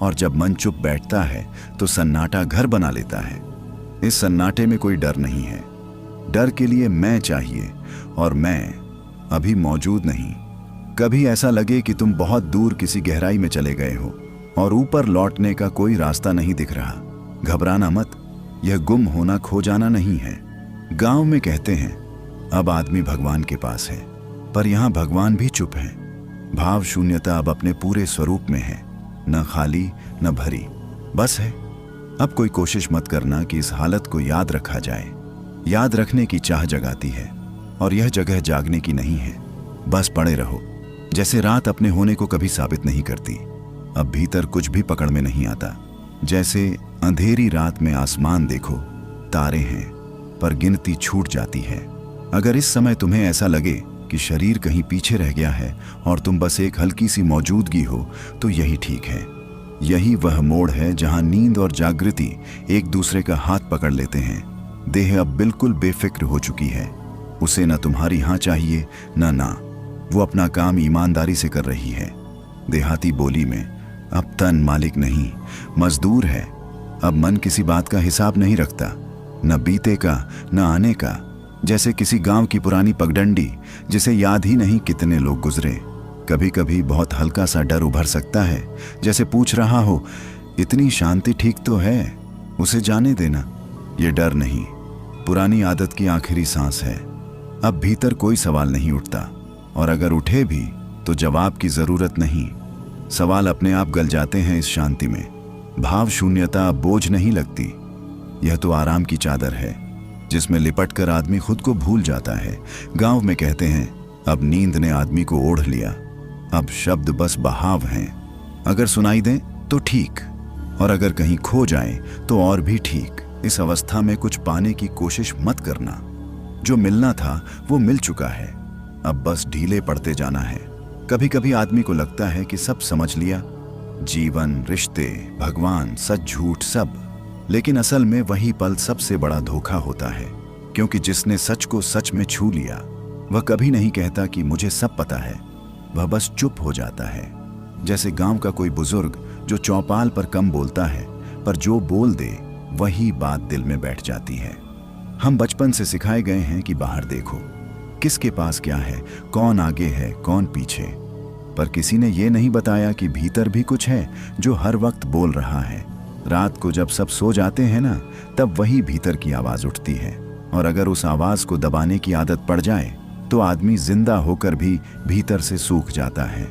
और जब मन चुप बैठता है तो सन्नाटा घर बना लेता है। इस सन्नाटे में कोई डर नहीं है। डर के लिए मैं चाहिए, और मैं अभी मौजूद नहीं। कभी ऐसा लगे कि तुम बहुत दूर किसी गहराई में चले गए हो, और ऊपर लौटने का कोई रास्ता नहीं दिख रहा। घबराना मत, यह गुम होना, खो जाना नहीं है। गांव में कहते हैं, अब आदमी भगवान के पास है, पर यहां भगवान भी चुप है। भाव शून्यता अब अपने पूरे स्वरूप में है, न खाली न भरी, बस है। अब कोई कोशिश मत करना कि इस हालत को याद रखा जाए। याद रखने की चाह जगाती है, और यह जगह जागने की नहीं है। बस पड़े रहो। जैसे रात अपने होने को कभी साबित नहीं करती। अब भीतर कुछ भी पकड़ में नहीं आता। जैसे अंधेरी रात में आसमान देखो, तारे हैं, पर गिनती छूट जाती है। अगर इस समय तुम्हें ऐसा लगे कि शरीर कहीं पीछे रह गया है और तुम बस एक हल्की सी मौजूदगी हो, तो यही ठीक है। यही वह मोड़ है जहां नींद और जागृति एक दूसरे का हाथ पकड़ लेते हैं। देह अब बिल्कुल बेफिक्र हो चुकी है। उसे न तुम्हारी हाँ चाहिए न ना। वो अपना काम ईमानदारी से कर रही है। देहाती बोली में अब तन मालिक नहीं, मजदूर है। अब मन किसी बात का हिसाब नहीं रखता, न बीते का न आने का। जैसे किसी गांव की पुरानी पगडंडी जिसे याद ही नहीं कितने लोग गुजरे। कभी कभी बहुत हल्का सा डर उभर सकता है, जैसे पूछ रहा हो, इतनी शांति ठीक तो है, उसे जाने देना। ये डर नहीं, पुरानी आदत की आखिरी सांस है। अब भीतर कोई सवाल नहीं उठता, और अगर उठे भी तो जवाब की जरूरत नहीं। सवाल अपने आप गल जाते हैं इस शांति में। भाव शून्यता बोझ नहीं लगती। यह तो आराम की चादर है जिसमें लिपट कर आदमी खुद को भूल जाता है। गांव में कहते हैं, अब नींद ने आदमी को ओढ़ लिया। अब शब्द बस बहाव हैं। अगर सुनाई दें तो ठीक, और अगर कहीं खो जाए तो और भी ठीक। इस अवस्था में कुछ पाने की कोशिश मत करना। जो मिलना था वो मिल चुका है, अब बस ढीले पड़ते जाना है। कभी कभी आदमी को लगता है कि सब समझ लिया, जीवन, रिश्ते, भगवान, सच झूठ सब। लेकिन असल में वही पल सबसे बड़ा धोखा होता है, क्योंकि जिसने सच को सच में छू लिया वह कभी नहीं कहता कि मुझे सब पता है। वह बस चुप हो जाता है। जैसे गांव का कोई बुजुर्ग जो चौपाल पर कम बोलता है, पर जो बोल दे वही बात दिल में बैठ जाती है। हम बचपन से सिखाए गए हैं कि बाहर देखो, किसके पास क्या है, कौन आगे है कौन पीछे, पर किसी ने ये नहीं बताया कि भीतर भी कुछ है जो हर वक्त बोल रहा है। रात को जब सब सो जाते हैं ना, तब वही भीतर की आवाज उठती है, और अगर उस आवाज को दबाने की आदत पड़ जाए तो आदमी जिंदा होकर भी भीतर से सूख जाता है।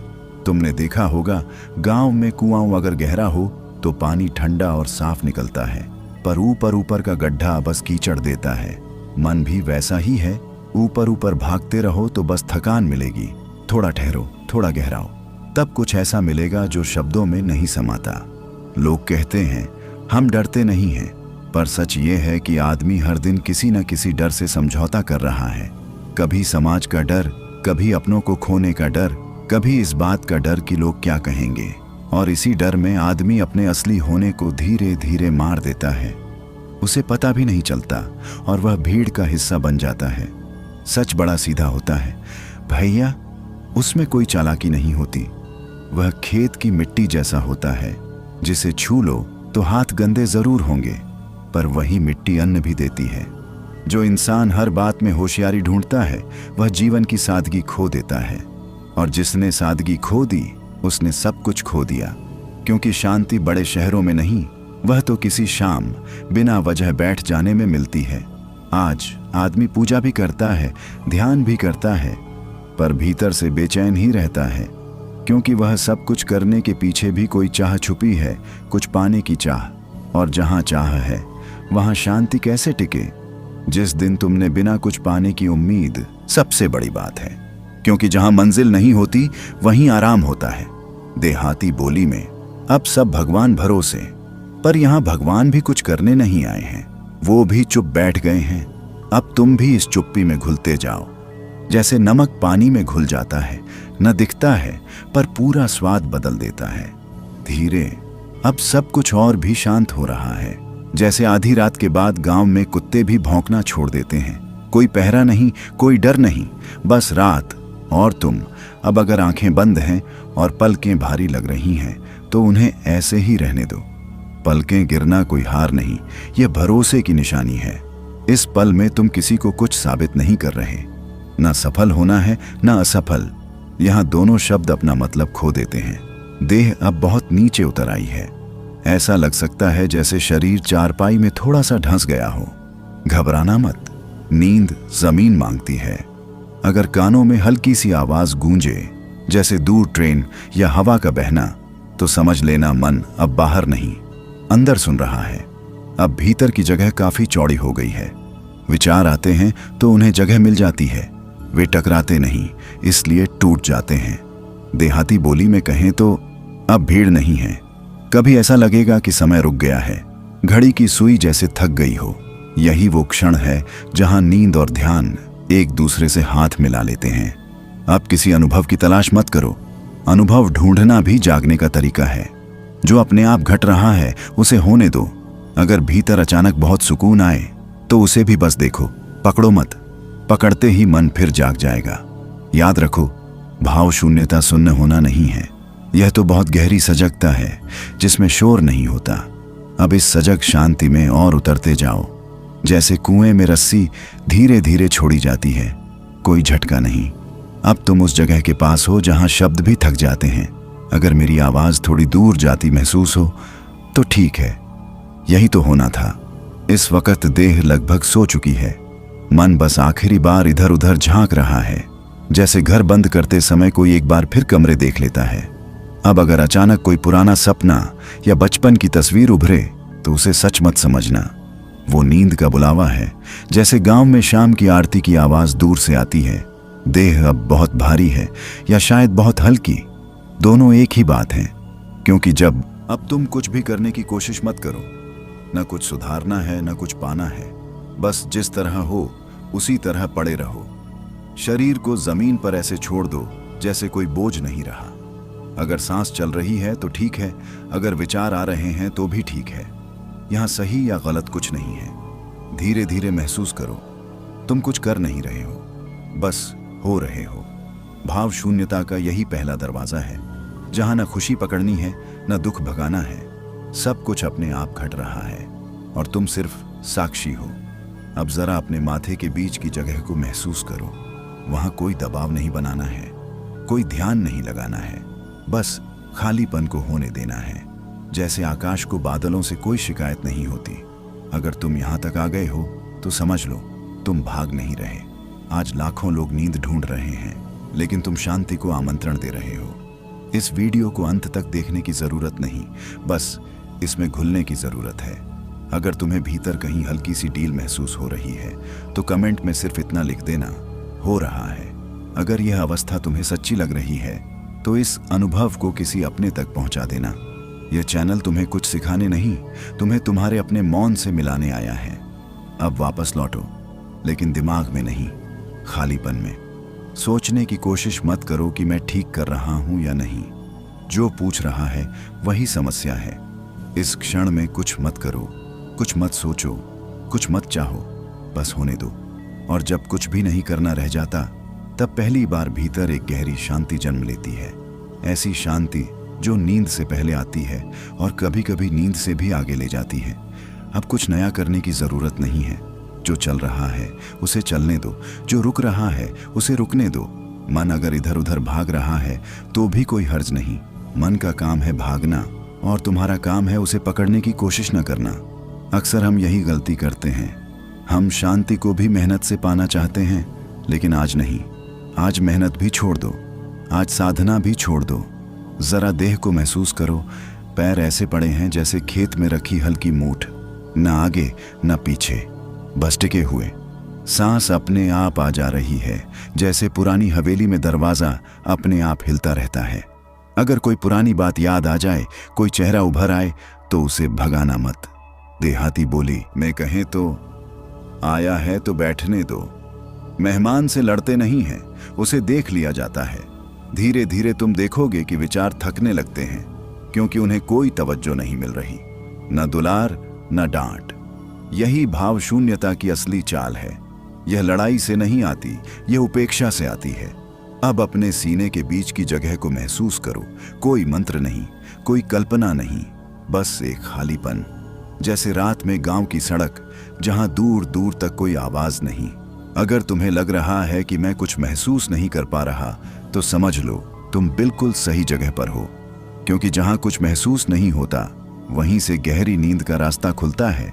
तुमने देखा होगा, गांव में कुआं अगर गहरा हो तो पानी ठंडा और साफ निकलता है, पर ऊपर ऊपर का गड्ढा बस कीचड़ देता है। मन भी वैसा ही है, ऊपर ऊपर भागते रहो तो बस थकान मिलेगी। थोड़ा ठहरो, थोड़ा गहराओ, तब कुछ ऐसा मिलेगा जो शब्दों में नहीं समाता। लोग कहते हैं हम डरते नहीं हैं, पर सच ये है कि आदमी हर दिन किसी न किसी डर से समझौता कर रहा है। कभी समाज का डर, कभी अपनों को खोने का डर, कभी इस बात का डर कि लोग क्या कहेंगे। और इसी डर में आदमी अपने असली होने को धीरे धीरे मार देता है। उसे पता भी नहीं चलता और वह भीड़ का हिस्सा बन जाता है। सच बड़ा सीधा होता है भैया, उसमें कोई चालाकी नहीं होती। वह खेत की मिट्टी जैसा होता है, जिसे छू लो तो हाथ गंदे जरूर होंगे, पर वही मिट्टी अन्न भी देती है। जो इंसान हर बात में होशियारी ढूंढता है वह जीवन की सादगी खो देता है, और जिसने सादगी खो दी उसने सब कुछ खो दिया। क्योंकि शांति बड़े शहरों में नहीं, वह तो किसी शाम बिना वजह बैठ जाने में मिलती है। आज आदमी पूजा भी करता है, ध्यान भी करता है, पर भीतर से बेचैन ही रहता है, क्योंकि वह सब कुछ करने के पीछे भी कोई चाह छुपी है, कुछ पाने की चाह। और जहां चाह है वहां शांति कैसे टिके? जिस दिन तुमने बिना कुछ पाने की उम्मीद, सबसे बड़ी बात है, क्योंकि जहां मंजिल नहीं होती वहीं आराम होता है। देहाती बोली में अब सब भगवान भरोसे, पर यहां भगवान भी कुछ करने नहीं आए हैं, वो भी चुप बैठ गए हैं। अब तुम भी इस चुप्पी में घुलते जाओ। जैसे नमक पानी में घुल जाता है, न दिखता है पर पूरा स्वाद बदल देता है। धीरे अब सब कुछ और भी शांत हो रहा है। जैसे आधी रात के बाद गांव में कुत्ते भी भौंकना छोड़ देते हैं। कोई पहरा नहीं, कोई डर नहीं, बस रात और तुम। अब अगर आंखें बंद हैं और पलकें भारी लग रही हैं तो उन्हें ऐसे ही रहने दो। पलकें गिरना कोई हार नहीं, यह भरोसे की निशानी है। इस पल में तुम किसी को कुछ साबित नहीं कर रहे। न सफल होना है न असफल, यहां दोनों शब्द अपना मतलब खो देते हैं। देह अब बहुत नीचे उतर आई है। ऐसा लग सकता है जैसे शरीर चारपाई में थोड़ा सा ढंस गया हो। घबराना मत, नींद जमीन मांगती है। अगर कानों में हल्की सी आवाज गूंजे, जैसे दूर ट्रेन या हवा का बहना, तो समझ लेना मन अब बाहर नहीं, अंदर सुन रहा है। अब भीतर की जगह काफी चौड़ी हो गई है। विचार आते हैं तो उन्हें जगह मिल जाती है। वे टकराते नहीं, इसलिए टूट जाते हैं। देहाती बोली में कहें तो अब भीड़ नहीं है। कभी ऐसा लगेगा कि समय रुक गया है, घड़ी की सुई जैसे थक गई हो। यही वो क्षण है जहां नींद और ध्यान एक दूसरे से हाथ मिला लेते हैं। अब किसी अनुभव की तलाश मत करो। अनुभव ढूंढना भी जागने का तरीका है। जो अपने आप घट रहा है उसे होने दो। अगर भीतर अचानक बहुत सुकून आए तो उसे भी बस देखो, पकड़ो मत। पकड़ते ही मन फिर जाग जाएगा। याद रखो, भाव शून्यता शून्य होना नहीं है। यह तो बहुत गहरी सजगता है जिसमें शोर नहीं होता। अब इस सजग शांति में और उतरते जाओ। जैसे कुएं में रस्सी धीरे धीरे छोड़ी जाती है, कोई झटका नहीं। अब तुम उस जगह के पास हो जहां शब्द भी थक जाते हैं। अगर मेरी आवाज थोड़ी दूर जाती महसूस हो तो ठीक है, यही तो होना था। इस वक्त देह लगभग सो चुकी है। मन बस आखिरी बार इधर उधर झांक रहा है, जैसे घर बंद करते समय कोई एक बार फिर कमरे देख लेता है। अब अगर अचानक कोई पुराना सपना या बचपन की तस्वीर उभरे तो उसे सच मत समझना। वो नींद का बुलावा है। जैसे गांव में शाम की आरती की आवाज दूर से आती है। देह अब बहुत भारी है या शायद बहुत हल्की, दोनों एक ही बात है। क्योंकि जब अब तुम कुछ भी करने की कोशिश मत करो। न कुछ सुधारना है न कुछ पाना है, बस जिस तरह हो उसी तरह पड़े रहो। शरीर को जमीन पर ऐसे छोड़ दो जैसे कोई बोझ नहीं रहा। अगर सांस चल रही है तो ठीक है, अगर विचार आ रहे हैं तो भी ठीक है। यहां सही या गलत कुछ नहीं है। धीरे धीरे महसूस करो, तुम कुछ कर नहीं रहे हो, बस हो रहे हो। भाव शून्यता का यही पहला दरवाजा है, जहां न खुशी पकड़नी है न दुख भगाना है। सब कुछ अपने आप घट रहा है और तुम सिर्फ साक्षी हो। अब जरा अपने माथे के बीच की जगह को महसूस करो। वहां कोई दबाव नहीं बनाना है, कोई ध्यान नहीं लगाना है, बस खालीपन को होने देना है। जैसे आकाश को बादलों से कोई शिकायत नहीं होती। अगर तुम यहां तक आ गए हो तो समझ लो, तुम भाग नहीं रहे। आज लाखों लोग नींद ढूंढ रहे हैं, लेकिन तुम शांति को आमंत्रण दे रहे हो। इस वीडियो को अंत तक देखने की जरूरत नहीं, बस इसमें घुलने की जरूरत है। अगर तुम्हें भीतर कहीं हल्की सी ढील महसूस हो रही है तो कमेंट में सिर्फ इतना लिख देना, हो रहा है। अगर यह अवस्था तुम्हें सच्ची लग रही है तो इस अनुभव को किसी अपने तक पहुंचा देना। यह चैनल तुम्हें कुछ सिखाने नहीं, तुम्हें तुम्हारे अपने मौन से मिलाने आया है। अब वापस लौटो, लेकिन दिमाग में नहीं, खालीपन में। सोचने की कोशिश मत करो कि मैं ठीक कर रहा हूं या नहीं। जो पूछ रहा है वही समस्या है। इस क्षण में कुछ मत करो, कुछ मत सोचो, कुछ मत चाहो, बस होने दो। और जब कुछ भी नहीं करना रह जाता, तब पहली बार भीतर एक गहरी शांति जन्म लेती है। ऐसी शांति जो नींद से पहले आती है और कभी कभी नींद से भी आगे ले जाती है। अब कुछ नया करने की जरूरत नहीं है। जो चल रहा है उसे चलने दो, जो रुक रहा है उसे रुकने दो। मन अगर इधर उधर भाग रहा है तो भी कोई हर्ज नहीं। मन का काम है भागना और तुम्हारा काम है उसे पकड़ने की कोशिश न करना। अक्सर हम यही गलती करते हैं। हम शांति को भी मेहनत से पाना चाहते हैं, लेकिन आज नहीं। आज मेहनत भी छोड़ दो, आज साधना भी छोड़ दो। जरा देह को महसूस करो। पैर ऐसे पड़े हैं जैसे खेत में रखी हल्की मूठ, न आगे न पीछे, बस टिके हुए। सांस अपने आप आ जा रही है, जैसे पुरानी हवेली में दरवाजा अपने आप हिलता रहता है। अगर कोई पुरानी बात याद आ जाए, कोई चेहरा उभर आए तो उसे भगाना मत। देहाती बोली में कहें तो, आया है तो बैठने दो। मेहमान से लड़ते नहीं हैं, उसे देख लिया जाता है। धीरे धीरे तुम देखोगे कि विचार थकने लगते हैं, क्योंकि उन्हें कोई तवज्जो नहीं मिल रही, न दुलार न डांट। यही भाव शून्यता की असली चाल है। यह लड़ाई से नहीं आती, यह उपेक्षा से आती है। अब अपने सीने के बीच की जगह को महसूस करो। कोई मंत्र नहीं, कोई कल्पना नहीं, बस एक खालीपन। जैसे रात में गांव की सड़क, जहां दूर दूर तक कोई आवाज नहीं। अगर तुम्हें लग रहा है कि मैं कुछ महसूस नहीं कर पा रहा, तो समझ लो तुम बिल्कुल सही जगह पर हो। क्योंकि जहां कुछ महसूस नहीं होता, वहीं से गहरी नींद का रास्ता खुलता है।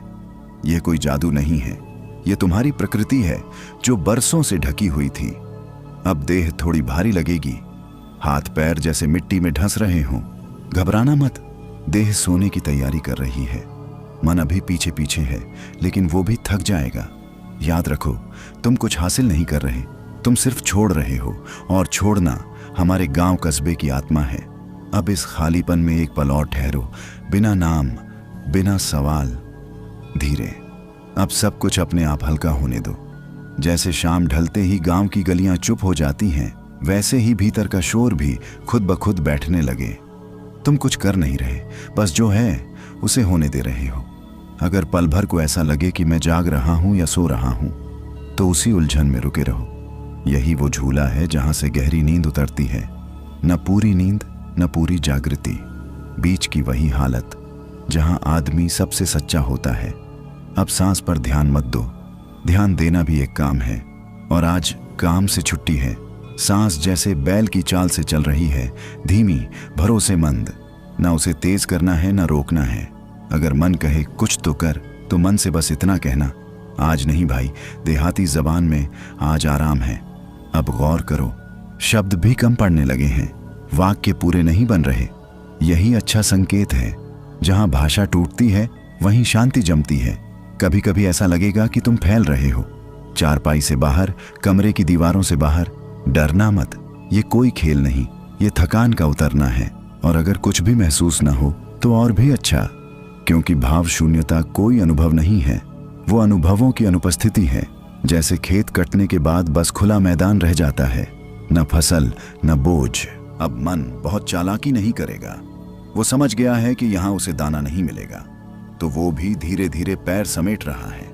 यह कोई जादू नहीं है, यह तुम्हारी प्रकृति है जो बरसों से ढकी हुई थी। अब देह थोड़ी भारी लगेगी, हाथ पैर जैसे मिट्टी में ढस रहे हों। घबराना मत, देह सोने की तैयारी कर रही है। मन अभी पीछे पीछे है, लेकिन वो भी थक जाएगा। याद रखो, तुम कुछ हासिल नहीं कर रहे, तुम सिर्फ छोड़ रहे हो। और छोड़ना हमारे गांव कस्बे की आत्मा है। अब इस खालीपन में एक पल और ठहरो, बिना नाम, बिना सवाल, धीरे। अब सब कुछ अपने आप हल्का होने दो। जैसे शाम ढलते ही गांव की गलियां चुप हो जाती हैं, वैसे ही भीतर का शोर भी खुद ब खुद बैठने लगे। तुम कुछ कर नहीं रहे, बस जो है उसे होने दे रहे हो। अगर पल भर को ऐसा लगे कि मैं जाग रहा हूं या सो रहा हूं, तो उसी उलझन में रुके रहो। यही वो झूला है जहां से गहरी नींद उतरती है। न पूरी नींद न पूरी जागृति, बीच की वही हालत जहां आदमी सबसे सच्चा होता है। अब सांस पर ध्यान मत दो, ध्यान देना भी एक काम है, और आज काम से छुट्टी है। सांस जैसे बैल की चाल से चल रही है, धीमी, भरोसेमंद। ना उसे तेज करना है ना रोकना है। अगर मन कहे कुछ तो कर, तो मन से बस इतना कहना, आज नहीं भाई। देहाती जबान में आज आराम है। अब गौर करो, शब्द भी कम पड़ने लगे हैं, वाक्य पूरे नहीं बन रहे। यही अच्छा संकेत है। जहां भाषा टूटती है वहीं शांति जमती है। कभी कभी ऐसा लगेगा कि तुम फैल रहे हो, चारपाई से बाहर, कमरे की दीवारों से बाहर। डरना मत, ये कोई खेल नहीं, ये थकान का उतरना है। और अगर कुछ भी महसूस ना हो तो और भी अच्छा, क्योंकि भाव शून्यता कोई अनुभव नहीं है, वो अनुभवों की अनुपस्थिति है। जैसे खेत कटने के बाद बस खुला मैदान रह जाता है, न फसल न बोझ। अब मन बहुत चालाकी नहीं करेगा, वो समझ गया है कि यहां उसे दाना नहीं मिलेगा, तो वो भी धीरे धीरे पैर समेट रहा है।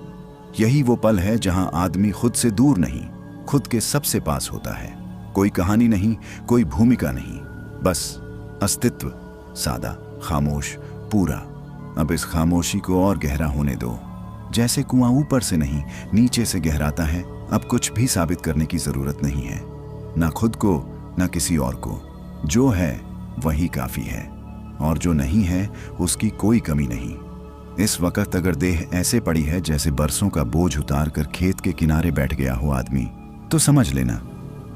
यही वो पल है जहां आदमी खुद से दूर नहीं, खुद के सबसे पास होता है। कोई कहानी नहीं, कोई भूमिका नहीं, बस अस्तित्व, सादा, खामोश, पूरा। अब इस खामोशी को और गहरा होने दो। जैसे कुआं ऊपर से नहीं नीचे से गहराता है। अब कुछ भी साबित करने की जरूरत नहीं है, ना खुद को ना किसी और को। जो है वही काफी है, और जो नहीं है उसकी कोई कमी नहीं। इस वक्त अगर देह ऐसे पड़ी है जैसे बरसों का बोझ उतार कर खेत के किनारे बैठ गया हो आदमी, तो समझ लेना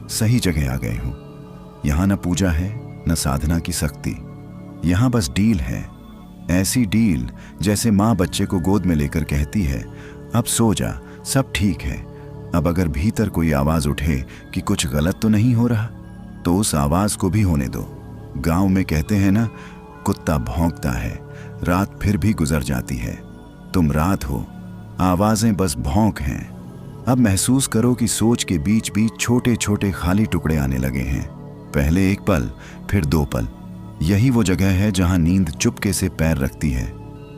सही जगह आ गए हो। यहां न पूजा है न साधना की सख्ती, यहां बस डील है। ऐसी डील जैसे माँ बच्चे को गोद में लेकर कहती है, अब सो जा, सब ठीक है। अब अगर भीतर कोई आवाज उठे कि कुछ गलत तो नहीं हो रहा, तो उस आवाज को भी होने दो। गांव में कहते हैं ना, कुत्ता भौंकता है, रात फिर भी गुजर जाती है। तुम रात हो, आवाजें बस भौंक हैं। अब महसूस करो कि सोच के बीच बीच छोटे छोटे खाली टुकड़े आने लगे हैं। पहले एक पल, फिर दो पल। यही वो जगह है जहां नींद चुपके से पैर रखती है।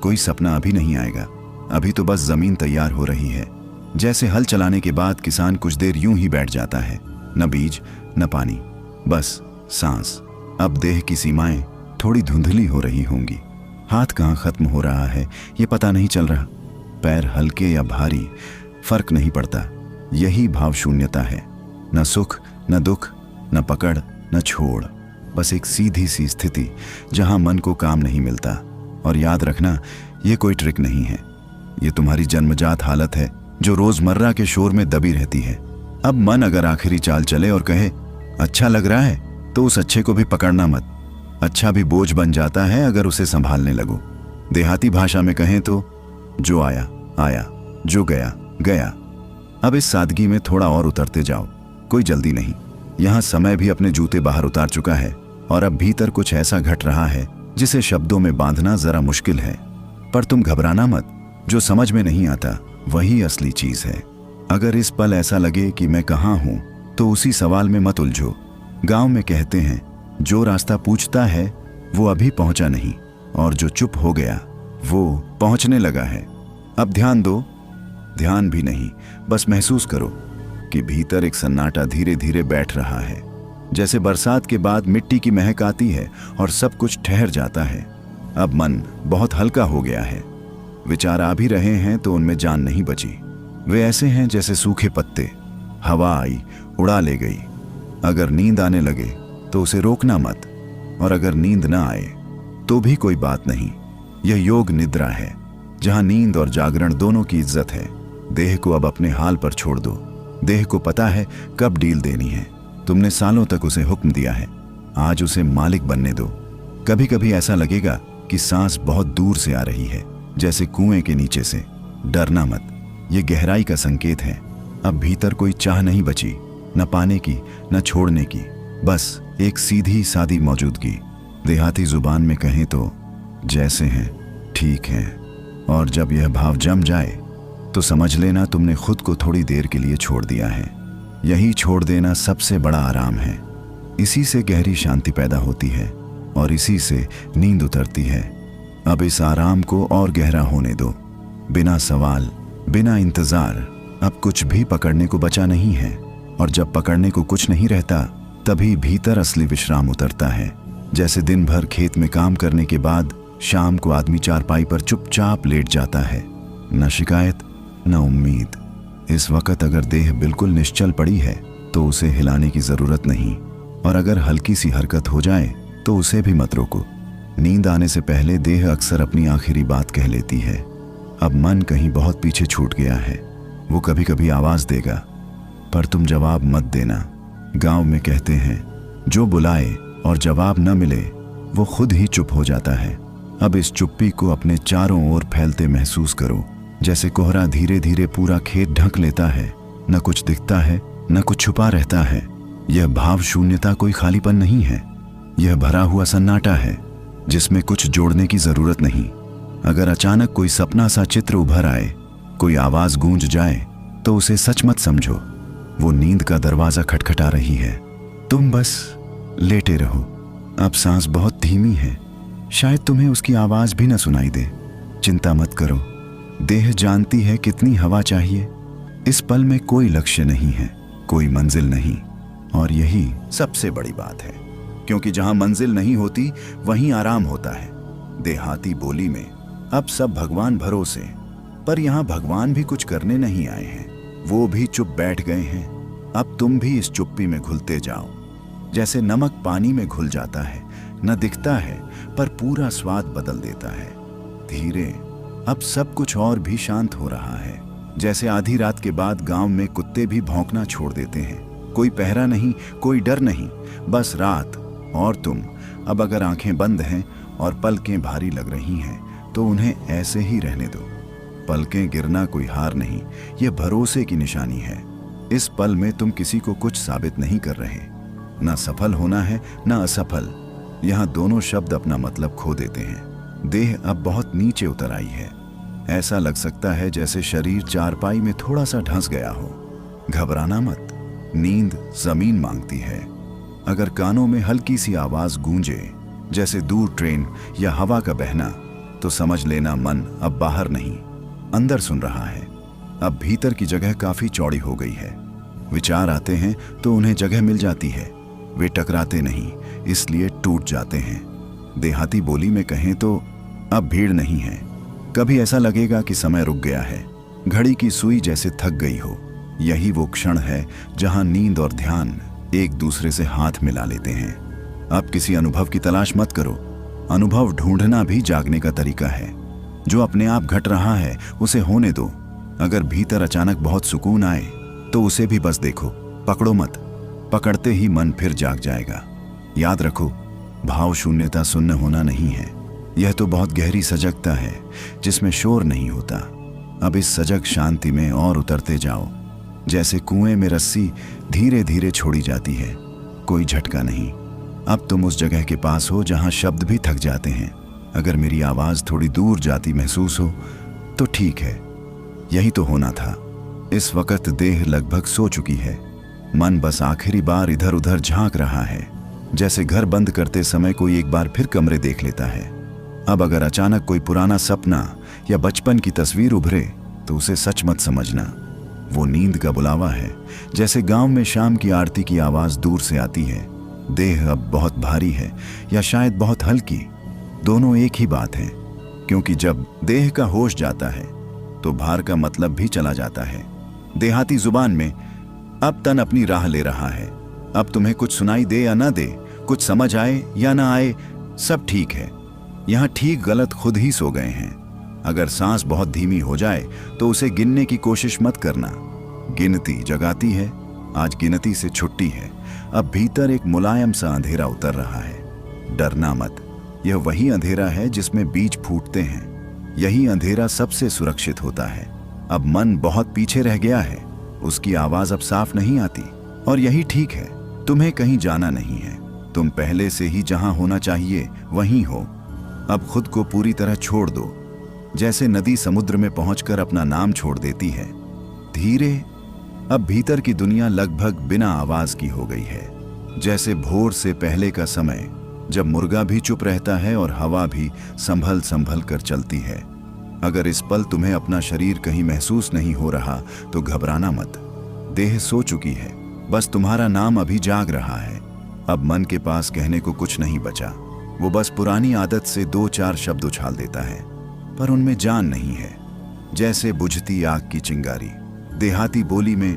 कोई सपना अभी नहीं आएगा, अभी तो बस जमीन तैयार हो रही है। जैसे हल चलाने के बाद किसान कुछ देर यूं ही बैठ जाता है, न बीज न पानी, बस सांस। अब देह की सीमाएं थोड़ी धुंधली हो रही होंगी, हाथ कहाँ खत्म हो रहा है ये पता नहीं चल रहा। पैर हल्के या भारी, फर्क नहीं पड़ता। यही भाव शून्यता है, न सुख न दुख, न पकड़ न छोड़, बस एक सीधी सी स्थिति जहां मन को काम नहीं मिलता। और याद रखना, ये कोई ट्रिक नहीं है, ये तुम्हारी जन्मजात हालत है जो रोजमर्रा के शोर में दबी रहती है। अब मन अगर आखिरी चाल चले और कहे अच्छा लग रहा है, तो उस अच्छे को भी पकड़ना मत। अच्छा भी बोझ बन जाता है अगर उसे संभालने लगो। देहाती भाषा में कहें तो जो आया आया, जो गया गया। अब इस सादगी में थोड़ा और उतरते जाओ, कोई जल्दी नहीं। यहां समय भी अपने जूते बाहर उतार चुका है, और अब भीतर कुछ ऐसा घट रहा है जिसे शब्दों में बांधना जरा मुश्किल है। पर तुम घबराना मत, जो समझ में नहीं आता वही असली चीज है। अगर इस पल ऐसा लगे कि मैं कहाँ हूं, तो उसी सवाल में मत उलझो। गांव में कहते हैं, जो रास्ता पूछता है वो अभी पहुंचा नहीं, और जो चुप हो गया वो पहुंचने लगा है। अब ध्यान दो, ध्यान भी नहीं, बस महसूस करो कि भीतर एक सन्नाटा धीरे धीरे बैठ रहा है। जैसे बरसात के बाद मिट्टी की महक आती है और सब कुछ ठहर जाता है। अब मन बहुत हल्का हो गया है। विचार आ भी रहे हैं तो उनमें जान नहीं बची। वे ऐसे हैं जैसे सूखे पत्ते, हवा आई उड़ा ले गई। अगर नींद आने लगे तो उसे रोकना मत, और अगर नींद ना आए तो भी कोई बात नहीं। यह योग निद्रा है, जहां नींद और जागरण दोनों की इज्जत है। देह को अब अपने हाल पर छोड़ दो। देह को पता है कब डील देनी है। तुमने सालों तक उसे हुक्म दिया है, आज उसे मालिक बनने दो। कभी कभी ऐसा लगेगा कि सांस बहुत दूर से आ रही है, जैसे कुएं के नीचे से। डरना मत, ये गहराई का संकेत है। अब भीतर कोई चाह नहीं बची, न पाने की न छोड़ने की, बस एक सीधी सादी मौजूदगी। देहाती जुबान में कहें तो जैसे हैं ठीक हैं। और जब यह भाव जम जाए तो समझ लेना तुमने खुद को थोड़ी देर के लिए छोड़ दिया है। यही छोड़ देना सबसे बड़ा आराम है। इसी से गहरी शांति पैदा होती है और इसी से नींद उतरती है। अब इस आराम को और गहरा होने दो। बिना सवाल, बिना इंतजार, अब कुछ भी पकड़ने को बचा नहीं है। और जब पकड़ने को कुछ नहीं रहता, तभी भीतर असली विश्राम उतरता है। जैसे दिन भर खेत में काम करने के बाद शाम को आदमी चारपाई पर चुपचाप लेट जाता है, न शिकायत न उम्मीद। इस वक्त अगर देह बिल्कुल निश्चल पड़ी है तो उसे हिलाने की जरूरत नहीं, और अगर हल्की सी हरकत हो जाए तो उसे भी मत रोको। नींद आने से पहले देह अक्सर अपनी आखिरी बात कह लेती है। अब मन कहीं बहुत पीछे छूट गया है, वो कभी कभी आवाज देगा, पर तुम जवाब मत देना। गांव में कहते हैं, जो बुलाए और जवाब न मिले वो खुद ही चुप हो जाता है। अब इस चुप्पी को अपने चारों ओर फैलते महसूस करो, जैसे कोहरा धीरे धीरे पूरा खेत ढक लेता है। न कुछ दिखता है, न कुछ छुपा रहता है। यह भाव शून्यता कोई खालीपन नहीं है, यह भरा हुआ सन्नाटा है जिसमें कुछ जोड़ने की जरूरत नहीं। अगर अचानक कोई सपना सा चित्र उभर आए, कोई आवाज गूंज जाए, तो उसे सच मत समझो। वो नींद का दरवाजा खटखटा रही है। तुम बस लेटे रहो। अब सांस बहुत धीमी है, शायद तुम्हें उसकी आवाज भी न सुनाई दे। चिंता मत करो, देह जानती है कितनी हवा चाहिए। इस पल में कोई लक्ष्य नहीं है, कोई मंजिल नहीं, और यही सबसे बड़ी बात है, क्योंकि जहां मंजिल नहीं होती वहीं आराम होता है। देहाती बोली में अब सब भगवान भरोसे, पर यहां भगवान भी कुछ करने नहीं आए हैं, वो भी चुप बैठ गए हैं। अब तुम भी इस चुप्पी में घुलते जाओ, जैसे नमक पानी में घुल जाता है, न दिखता है पर पूरा स्वाद बदल देता है। धीरे अब सब कुछ और भी शांत हो रहा है, जैसे आधी रात के बाद गांव में कुत्ते भी भौंकना छोड़ देते हैं। कोई पहरा नहीं, कोई डर नहीं, बस रात और तुम। अब अगर आंखें बंद हैं और पलकें भारी लग रही हैं तो उन्हें ऐसे ही रहने दो। पलकें गिरना कोई हार नहीं, यह भरोसे की निशानी है। इस पल में तुम किसी को कुछ साबित नहीं कर रहे, ना सफल होना है ना असफल। यहाँ दोनों शब्द अपना मतलब खो देते हैं। देह अब बहुत नीचे उतर आई है, ऐसा लग सकता है जैसे शरीर चारपाई में थोड़ा सा ढंस गया हो। घबराना मत, नींद जमीन मांगती है। अगर कानों में हल्की सी आवाज गूंजे, जैसे दूर ट्रेन या हवा का बहना, तो समझ लेना मन अब बाहर नहीं, अंदर सुन रहा है। अब भीतर की जगह काफी चौड़ी हो गई है। विचार आते हैं तो उन्हें जगह मिल जाती है, वे टकराते नहीं, इसलिए टूट जाते हैं। देहाती बोली में कहें तो अब भीड़ नहीं है। कभी ऐसा लगेगा कि समय रुक गया है, घड़ी की सुई जैसे थक गई हो। यही वो क्षण है जहां नींद और ध्यान एक दूसरे से हाथ मिला लेते हैं। अब किसी अनुभव की तलाश मत करो, अनुभव ढूंढना भी जागने का तरीका है। जो अपने आप घट रहा है उसे होने दो। अगर भीतर अचानक बहुत सुकून आए तो उसे भी बस देखो, पकड़ो मत। पकड़ते ही मन फिर जाग जाएगा। याद रखो, भाव शून्यता शून्य होना नहीं है, यह तो बहुत गहरी सजगता है जिसमें शोर नहीं होता। अब इस सजग शांति में और उतरते जाओ, जैसे कुएं में रस्सी धीरे धीरे छोड़ी जाती है, कोई झटका नहीं। अब तुम उस जगह के पास हो जहां शब्द भी थक जाते हैं। अगर मेरी आवाज थोड़ी दूर जाती महसूस हो तो ठीक है, यही तो होना था। इस वक्त देह लगभग सो चुकी है, मन बस आखिरी बार इधर उधर झांक रहा है, जैसे घर बंद करते समय कोई एक बार फिर कमरे देख लेता है। अब अगर अचानक कोई पुराना सपना या बचपन की तस्वीर उभरे तो उसे सच मत समझना, वो नींद का बुलावा है। जैसे गांव में शाम की आरती की आवाज दूर से आती है। देह अब बहुत भारी है या शायद बहुत हल्की, दोनों एक ही बात है, क्योंकि जब देह का होश जाता है तो भार का मतलब भी चला जाता है। देहाती जुबान में अब तन अपनी राह ले रहा है। अब तुम्हें कुछ सुनाई दे या ना दे, कुछ समझ आए या ना आए, सब ठीक है। यहाँ ठीक गलत खुद ही सो गए हैं। अगर सांस बहुत धीमी हो जाए तो उसे गिनने की कोशिश मत करना, गिनती जगाती है। आज गिनती से छुट्टी है। अब भीतर एक मुलायम सा अंधेरा उतर रहा है। डरना मत, यह वही अंधेरा है जिसमें बीज फूटते हैं। यही अंधेरा सबसे सुरक्षित होता है। अब मन बहुत पीछे रह गया है, उसकी आवाज अब साफ नहीं आती, और यही ठीक है। तुम्हें कहीं जाना नहीं है, तुम पहले से ही जहां होना चाहिए वहीं हो। अब खुद को पूरी तरह छोड़ दो, जैसे नदी समुद्र में पहुंचकर अपना नाम छोड़ देती है। धीरे अब भीतर की दुनिया लगभग बिना आवाज की हो गई है। जैसे भोर से पहले का समय, जब मुर्गा भी चुप रहता है और हवा भी संभल संभल कर चलती है। अगर इस पल तुम्हें अपना शरीर कहीं महसूस नहीं हो रहा तो घबराना मत। देह सो चुकी है, बस तुम्हारा नाम अभी जाग रहा है। अब मन के पास कहने को कुछ नहीं बचा। वो बस पुरानी आदत से 2-4 शब्द उछाल देता है, पर उनमें जान नहीं है, जैसे बुझती आग की चिंगारी। देहाती बोली में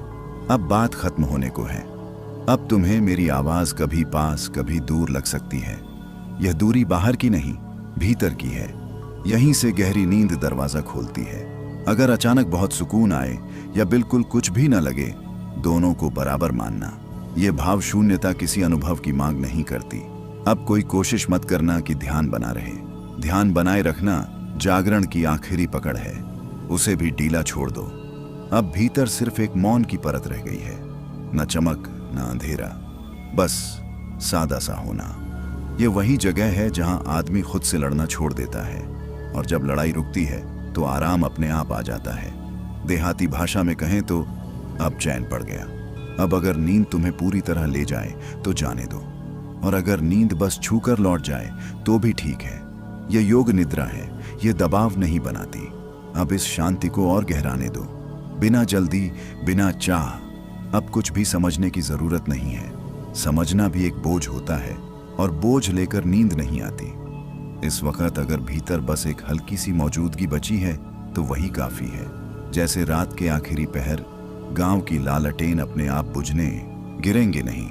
अब बात खत्म होने को है। अब तुम्हें मेरी आवाज कभी पास कभी दूर लग सकती है। यह दूरी बाहर की नहीं, भीतर की है। यहीं से गहरी नींद दरवाजा खोलती है। अगर अचानक बहुत सुकून आए या बिल्कुल कुछ भी न लगे, दोनों को बराबर मानना। यह भाव शून्यता किसी अनुभव की मांग नहीं करती। अब कोई कोशिश मत करना कि ध्यान बना रहे। ध्यान बनाए रखना जागरण की आखिरी पकड़ है, उसे भी ढीला छोड़ दो। अब भीतर सिर्फ एक मौन की परत रह गई है, न चमक न अंधेरा, बस सादा सा होना। ये वही जगह है जहां आदमी खुद से लड़ना छोड़ देता है, और जब लड़ाई रुकती है तो आराम अपने आप आ जाता है। देहाती भाषा में कहें तो अब चैन पड़ गया। अब अगर नींद तुम्हें पूरी तरह ले जाए तो जाने दो, और अगर नींद बस छूकर लौट जाए तो भी ठीक है। यह योग निद्रा है, यह दबाव नहीं बनाती। अब इस शांति को और गहराने दो, बिना जल्दी, बिना चाह। अब कुछ भी समझने की जरूरत नहीं है। समझना भी एक बोझ होता है, और बोझ लेकर नींद नहीं आती। इस वक्त अगर भीतर बस एक हल्की सी मौजूदगी बची है तो वही काफी है। जैसे रात के आखिरी पहर, गांव की लालटेन अपने आप बुझने गिरेंगे नहीं,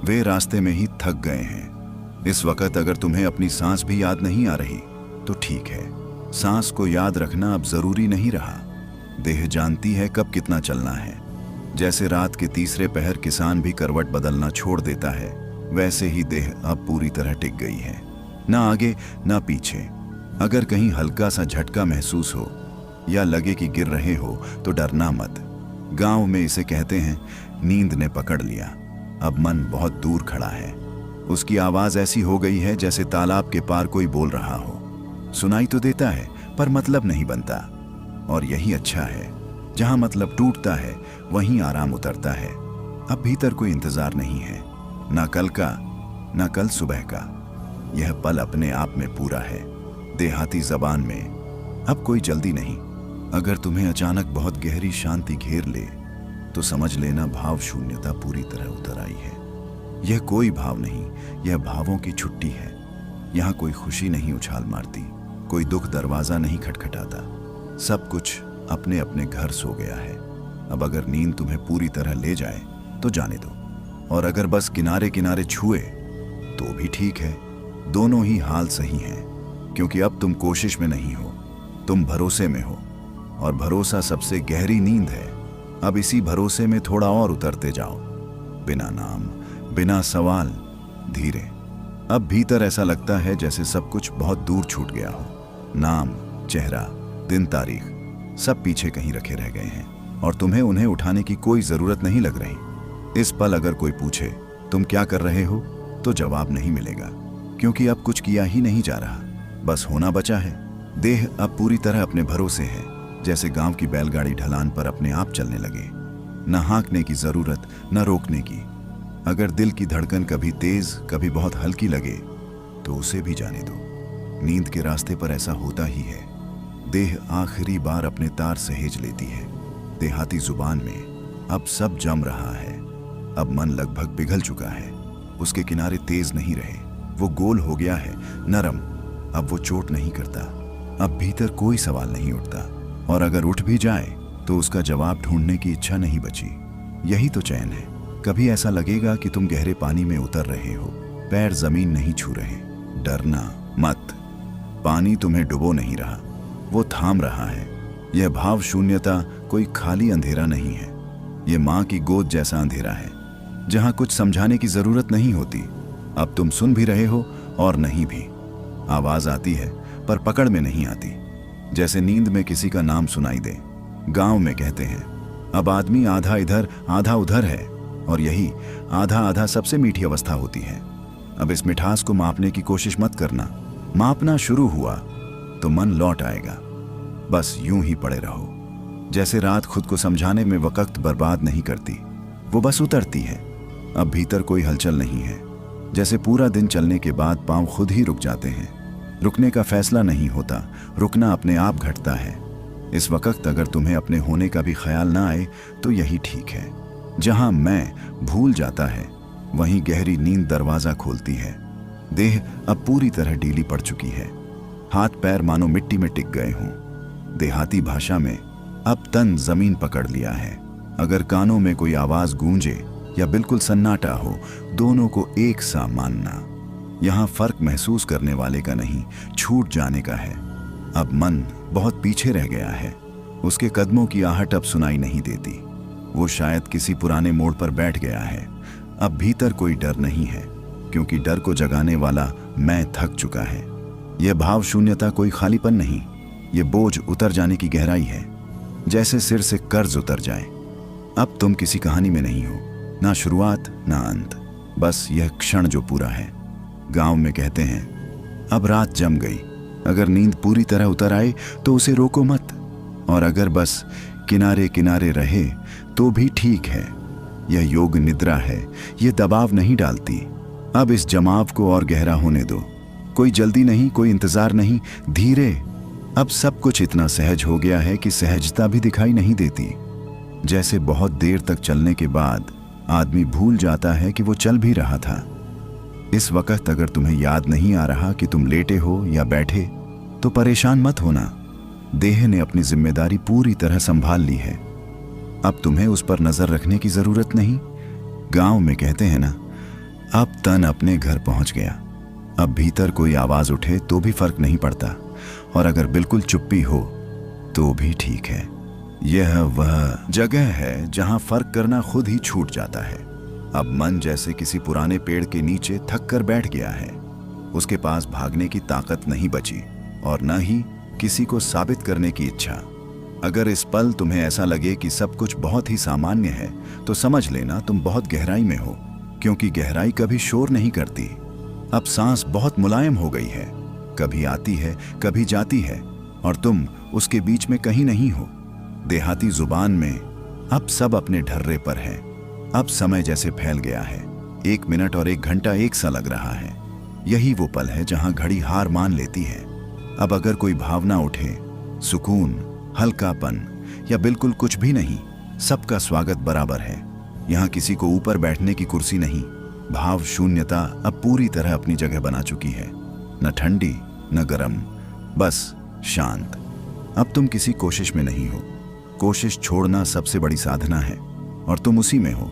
वे रास्ते में ही थक गए हैं। इस वक्त अगर तुम्हें अपनी सांस भी याद नहीं आ रही तो ठीक है। सांस को याद रखना अब जरूरी नहीं रहा। देह जानती है कब कितना चलना है। जैसे रात के तीसरे पहर किसान भी करवट बदलना छोड़ देता है, वैसे ही देह अब पूरी तरह टिक गई है, ना आगे ना पीछे। अगर कहीं हल्का सा झटका महसूस हो या लगे कि गिर रहे हो तो डरना मत। गांव में इसे कहते हैं नींद ने पकड़ लिया। अब मन बहुत दूर खड़ा है। उसकी आवाज ऐसी हो गई है जैसे तालाब के पार कोई बोल रहा हो। सुनाई तो देता है पर मतलब नहीं बनता, और यही अच्छा है। जहां मतलब टूटता है वहीं आराम उतरता है। अब भीतर कोई इंतजार नहीं है, ना कल का ना कल सुबह का। यह पल अपने आप में पूरा है। देहाती जबान में अब कोई जल्दी नहीं। अगर तुम्हें अचानक बहुत गहरी शांति घेर ले तो समझ लेना भाव शून्यता पूरी तरह उतर आई है। यह कोई भाव नहीं, यह भावों की छुट्टी है। यहाँ कोई खुशी नहीं उछाल मारती, कोई दुख दरवाजा नहीं खटखटाता। सब कुछ अपने अपने घर सो गया है। अब अगर नींद तुम्हें पूरी तरह ले जाए तो जाने दो, और अगर बस किनारे किनारे छुए तो भी ठीक है। दोनों ही हाल सही हैं, क्योंकि अब तुम कोशिश में नहीं हो, तुम भरोसे में हो, और भरोसा सबसे गहरी नींद है। अब इसी भरोसे में थोड़ा और उतरते जाओ, बिना नाम, बिना सवाल, धीरे। अब भीतर ऐसा लगता है जैसे सब कुछ बहुत दूर छूट गया हो। नाम, चेहरा, दिन, तारीख सब पीछे कहीं रखे रह गए हैं, और तुम्हें उन्हें उठाने की कोई जरूरत नहीं लग रही। इस पल अगर कोई पूछे तुम क्या कर रहे हो तो जवाब नहीं मिलेगा, क्योंकि अब कुछ किया ही नहीं जा रहा, बस होना बचा है। देह अब पूरी तरह अपने भरोसे है, जैसे गांव की बैलगाड़ी ढलान पर अपने आप चलने लगे। न हाँकने की जरूरत, न रोकने की। अगर दिल की धड़कन कभी तेज कभी बहुत हल्की लगे तो उसे भी जाने दो। नींद के रास्ते पर ऐसा होता ही है। देह आखिरी बार अपने तार सहेज लेती है। देहाती जुबान में अब सब जम रहा है। अब मन लगभग पिघल चुका है। उसके किनारे तेज नहीं रहे, वो गोल हो गया है, नरम। अब वो चोट नहीं करता। अब भीतर कोई सवाल नहीं उठता, और अगर उठ भी जाए तो उसका जवाब ढूंढने की इच्छा नहीं बची। यही तो चैन है। कभी ऐसा लगेगा कि तुम गहरे पानी में उतर रहे हो, पैर जमीन नहीं छू रहे। डरना मत, पानी तुम्हें डुबो नहीं रहा, वो थाम रहा है। यह भाव शून्यता कोई खाली अंधेरा नहीं है, यह माँ की गोद जैसा अंधेरा है, जहां कुछ समझाने की जरूरत नहीं होती। अब तुम सुन भी रहे हो और नहीं भी। आवाज आती है पर पकड़ में नहीं आती, जैसे नींद में किसी का नाम सुनाई दे। गांव में कहते हैं अब आदमी आधा इधर आधा उधर है, और यही आधा आधा सबसे मीठी अवस्था होती है। अब इस मिठास को मापने की कोशिश मत करना। मापना शुरू हुआ तो मन लौट आएगा। बस यूं ही पड़े रहो। जैसे रात खुद को समझाने में वक्त बर्बाद नहीं करती, वो बस उतरती है। अब भीतर कोई हलचल नहीं है, जैसे पूरा दिन चलने के बाद पांव खुद ही रुक जाते हैं। रुकने का फैसला नहीं होता, रुकना अपने आप घटता है। इस वक्त अगर तुम्हें अपने होने का भी ख्याल ना आए तो यही ठीक है। जहां मैं भूल जाता है वहीं गहरी नींद दरवाजा खोलती है। देह अब पूरी तरह ढीली पड़ चुकी है, हाथ पैर मानो मिट्टी में टिक गए हों। देहाती भाषा में अब तन जमीन पकड़ लिया है। अगर कानों में कोई आवाज गूंजे या बिल्कुल सन्नाटा हो, दोनों को एक सा मानना। यहां फर्क महसूस करने वाले का नहीं, छूट जाने का है। अब मन बहुत पीछे रह गया है, उसके कदमों की आहट अब सुनाई नहीं देती। वो शायद किसी पुराने मोड़ पर बैठ गया है। अब भीतर कोई डर नहीं है, क्योंकि डर को जगाने वाला मैं थक चुका है। यह भाव शून्यता कोई खालीपन नहीं, ये बोझ उतर जाने की गहराई है, जैसे सिर से कर्ज उतर जाए। अब तुम किसी कहानी में नहीं हो, ना शुरुआत ना अंत, बस यह क्षण जो पूरा है। गांव में कहते हैं अब रात जम गई। अगर नींद पूरी तरह उतर आए तो उसे रोको मत, और अगर बस किनारे किनारे रहे तो भी ठीक है। यह योग निद्रा है, यह दबाव नहीं डालती। अब इस जमाव को और गहरा होने दो। कोई जल्दी नहीं, कोई इंतजार नहीं, धीरे। अब सब कुछ इतना सहज हो गया है कि सहजता भी दिखाई नहीं देती। जैसे बहुत देर तक चलने के बाद आदमी भूल जाता है कि वो चल भी रहा था। इस वक्त अगर तुम्हें याद नहीं आ रहा कि तुम लेटे हो या बैठे, तो परेशान मत होना। देह ने अपनी जिम्मेदारी पूरी तरह संभाल ली है। अब तुम्हें उस पर नजर रखने की जरूरत नहीं। गांव में कहते हैं ना, अब तन अपने घर पहुंच गया। अब भीतर कोई आवाज उठे तो भी फर्क नहीं पड़ता, और अगर बिल्कुल चुप्पी हो तो भी ठीक है। यह वह जगह है जहां फर्क करना खुद ही छूट जाता है। अब मन जैसे किसी पुराने पेड़ के नीचे थक कर बैठ गया है। उसके पास भागने की ताकत नहीं बची, और न ही किसी को साबित करने की इच्छा। अगर इस पल तुम्हें ऐसा लगे कि सब कुछ बहुत ही सामान्य है, तो समझ लेना तुम बहुत गहराई में हो, क्योंकि गहराई कभी शोर नहीं करती। अब सांस बहुत मुलायम हो गई है, कभी आती है कभी जाती है, और तुम उसके बीच में कहीं नहीं हो। देहाती जुबान में अब सब अपने ढर्रे पर है। अब समय जैसे फैल गया है, 1 मिनट और 1 घंटा एक सा लग रहा है। यही वो पल है जहां घड़ी हार मान लेती है। अब अगर कोई भावना उठे, सुकून, हल्कापन या बिल्कुल कुछ भी नहीं, सबका स्वागत बराबर है। यहाँ किसी को ऊपर बैठने की कुर्सी नहीं। भाव शून्यता अब पूरी तरह अपनी जगह बना चुकी है, न ठंडी न गर्म, बस शांत। अब तुम किसी कोशिश में नहीं हो। कोशिश छोड़ना सबसे बड़ी साधना है, और तुम उसी में हो।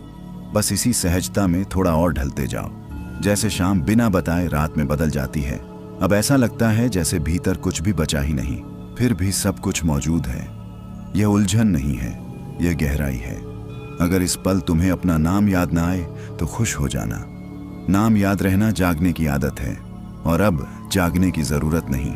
बस इसी सहजता में थोड़ा और ढलते जाओ। जैसे शाम बिना बताए रात में बदल जाती है। अब ऐसा लगता है जैसे भीतर कुछ भी बचा ही नहीं, फिर भी सब कुछ मौजूद है। यह उलझन नहीं है, यह गहराई है। अगर इस पल तुम्हें अपना नाम याद ना आए तो खुश हो जाना। नाम याद रहना जागने की आदत है, और अब जागने की जरूरत नहीं।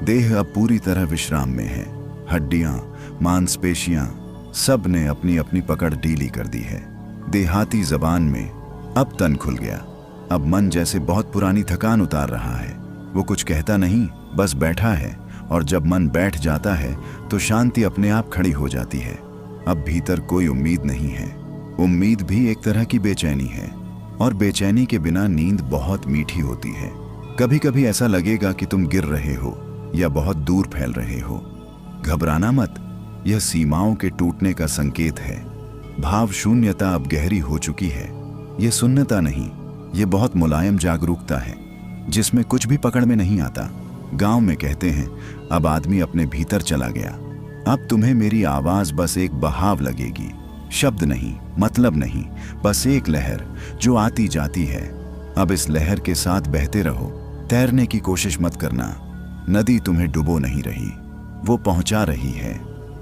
देह अब पूरी तरह विश्राम में है। हड्डियां, मांसपेशियां सब ने अपनी अपनी पकड़ ढीली कर दी है। देहाती जबान में अब तन खुल गया। अब मन जैसे बहुत पुरानी थकान उतार रहा है। वो कुछ कहता नहीं, बस बैठा है, और जब मन बैठ जाता है तो शांति अपने आप खड़ी हो जाती है। अब भीतर कोई उम्मीद नहीं है। उम्मीद भी एक तरह की बेचैनी है, और बेचैनी के बिना नींद बहुत मीठी होती है। कभी कभी ऐसा लगेगा कि तुम गिर रहे हो या बहुत दूर फैल रहे हो। घबराना मत, यह सीमाओं के टूटने का संकेत है। भाव शून्यता अब गहरी हो चुकी है। यह सुन्नता नहीं, यह बहुत मुलायम जागरूकता है, जिसमें कुछ भी पकड़ में नहीं आता। गांव में कहते हैं अब आदमी अपने भीतर चला गया। अब तुम्हें मेरी आवाज बस एक बहाव लगेगी, शब्द नहीं, मतलब नहीं, बस एक लहर जो आती जाती है। अब इस लहर के साथ बहते रहो। तैरने की कोशिश मत करना। नदी तुम्हें डुबो नहीं रही, वो पहुंचा रही है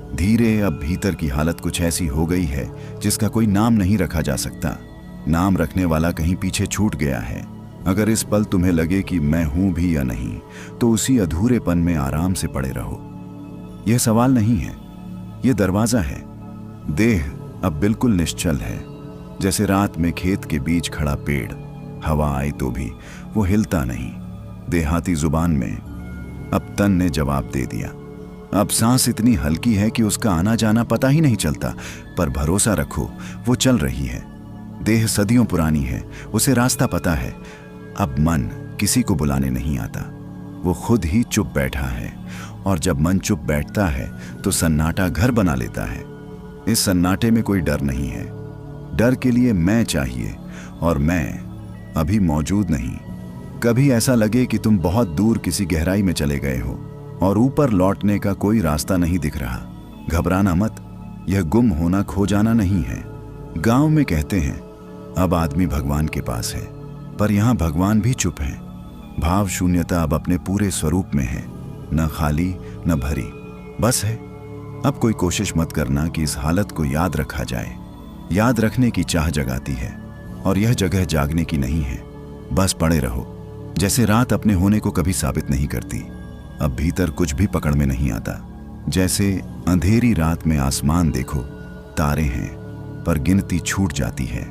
धीरे। अब भीतर की हालत कुछ ऐसी हो गई है जिसका कोई नाम नहीं रखा जा सकता। नाम रखने वाला कहीं पीछे छूट गया है। अगर इस पल तुम्हें लगे कि मैं हूं भी या नहीं, तो उसी अधूरेपन में आराम से पड़े रहो। यह सवाल नहीं है, यह दरवाजा है। देह अब बिल्कुल निश्चल है, जैसे रात में खेत के बीच खड़ा पेड़। हवा आए तो भी वो हिलता नहीं। देहाती जुबान में अब तन ने जवाब दे दिया। अब सांस इतनी हल्की है कि उसका आना जाना पता ही नहीं चलता, पर भरोसा रखो वो चल रही है। देह सदियों पुरानी है, उसे रास्ता पता है। अब मन किसी को बुलाने नहीं आता, वो खुद ही चुप बैठा है। और जब मन चुप बैठता है तो सन्नाटा घर बना लेता है। इस सन्नाटे में कोई डर नहीं है। डर के लिए मैं चाहिए, और मैं अभी मौजूद नहीं। कभी ऐसा लगे कि तुम बहुत दूर किसी गहराई में चले गए हो और ऊपर लौटने का कोई रास्ता नहीं दिख रहा। घबराना मत, यह गुम होना, खो जाना नहीं है। गांव में कहते हैं अब आदमी भगवान के पास है, पर यहाँ भगवान भी चुप है। भाव शून्यता अब अपने पूरे स्वरूप में है, न खाली न भरी, बस है। अब कोई कोशिश मत करना कि इस हालत को याद रखा जाए। याद रखने की चाह जगाती है, और यह जगह जागने की नहीं है। बस पड़े रहो, जैसे रात अपने होने को कभी साबित नहीं करती। अब भीतर कुछ भी पकड़ में नहीं आता। जैसे अंधेरी रात में आसमान देखो, तारे हैं पर गिनती छूट जाती है।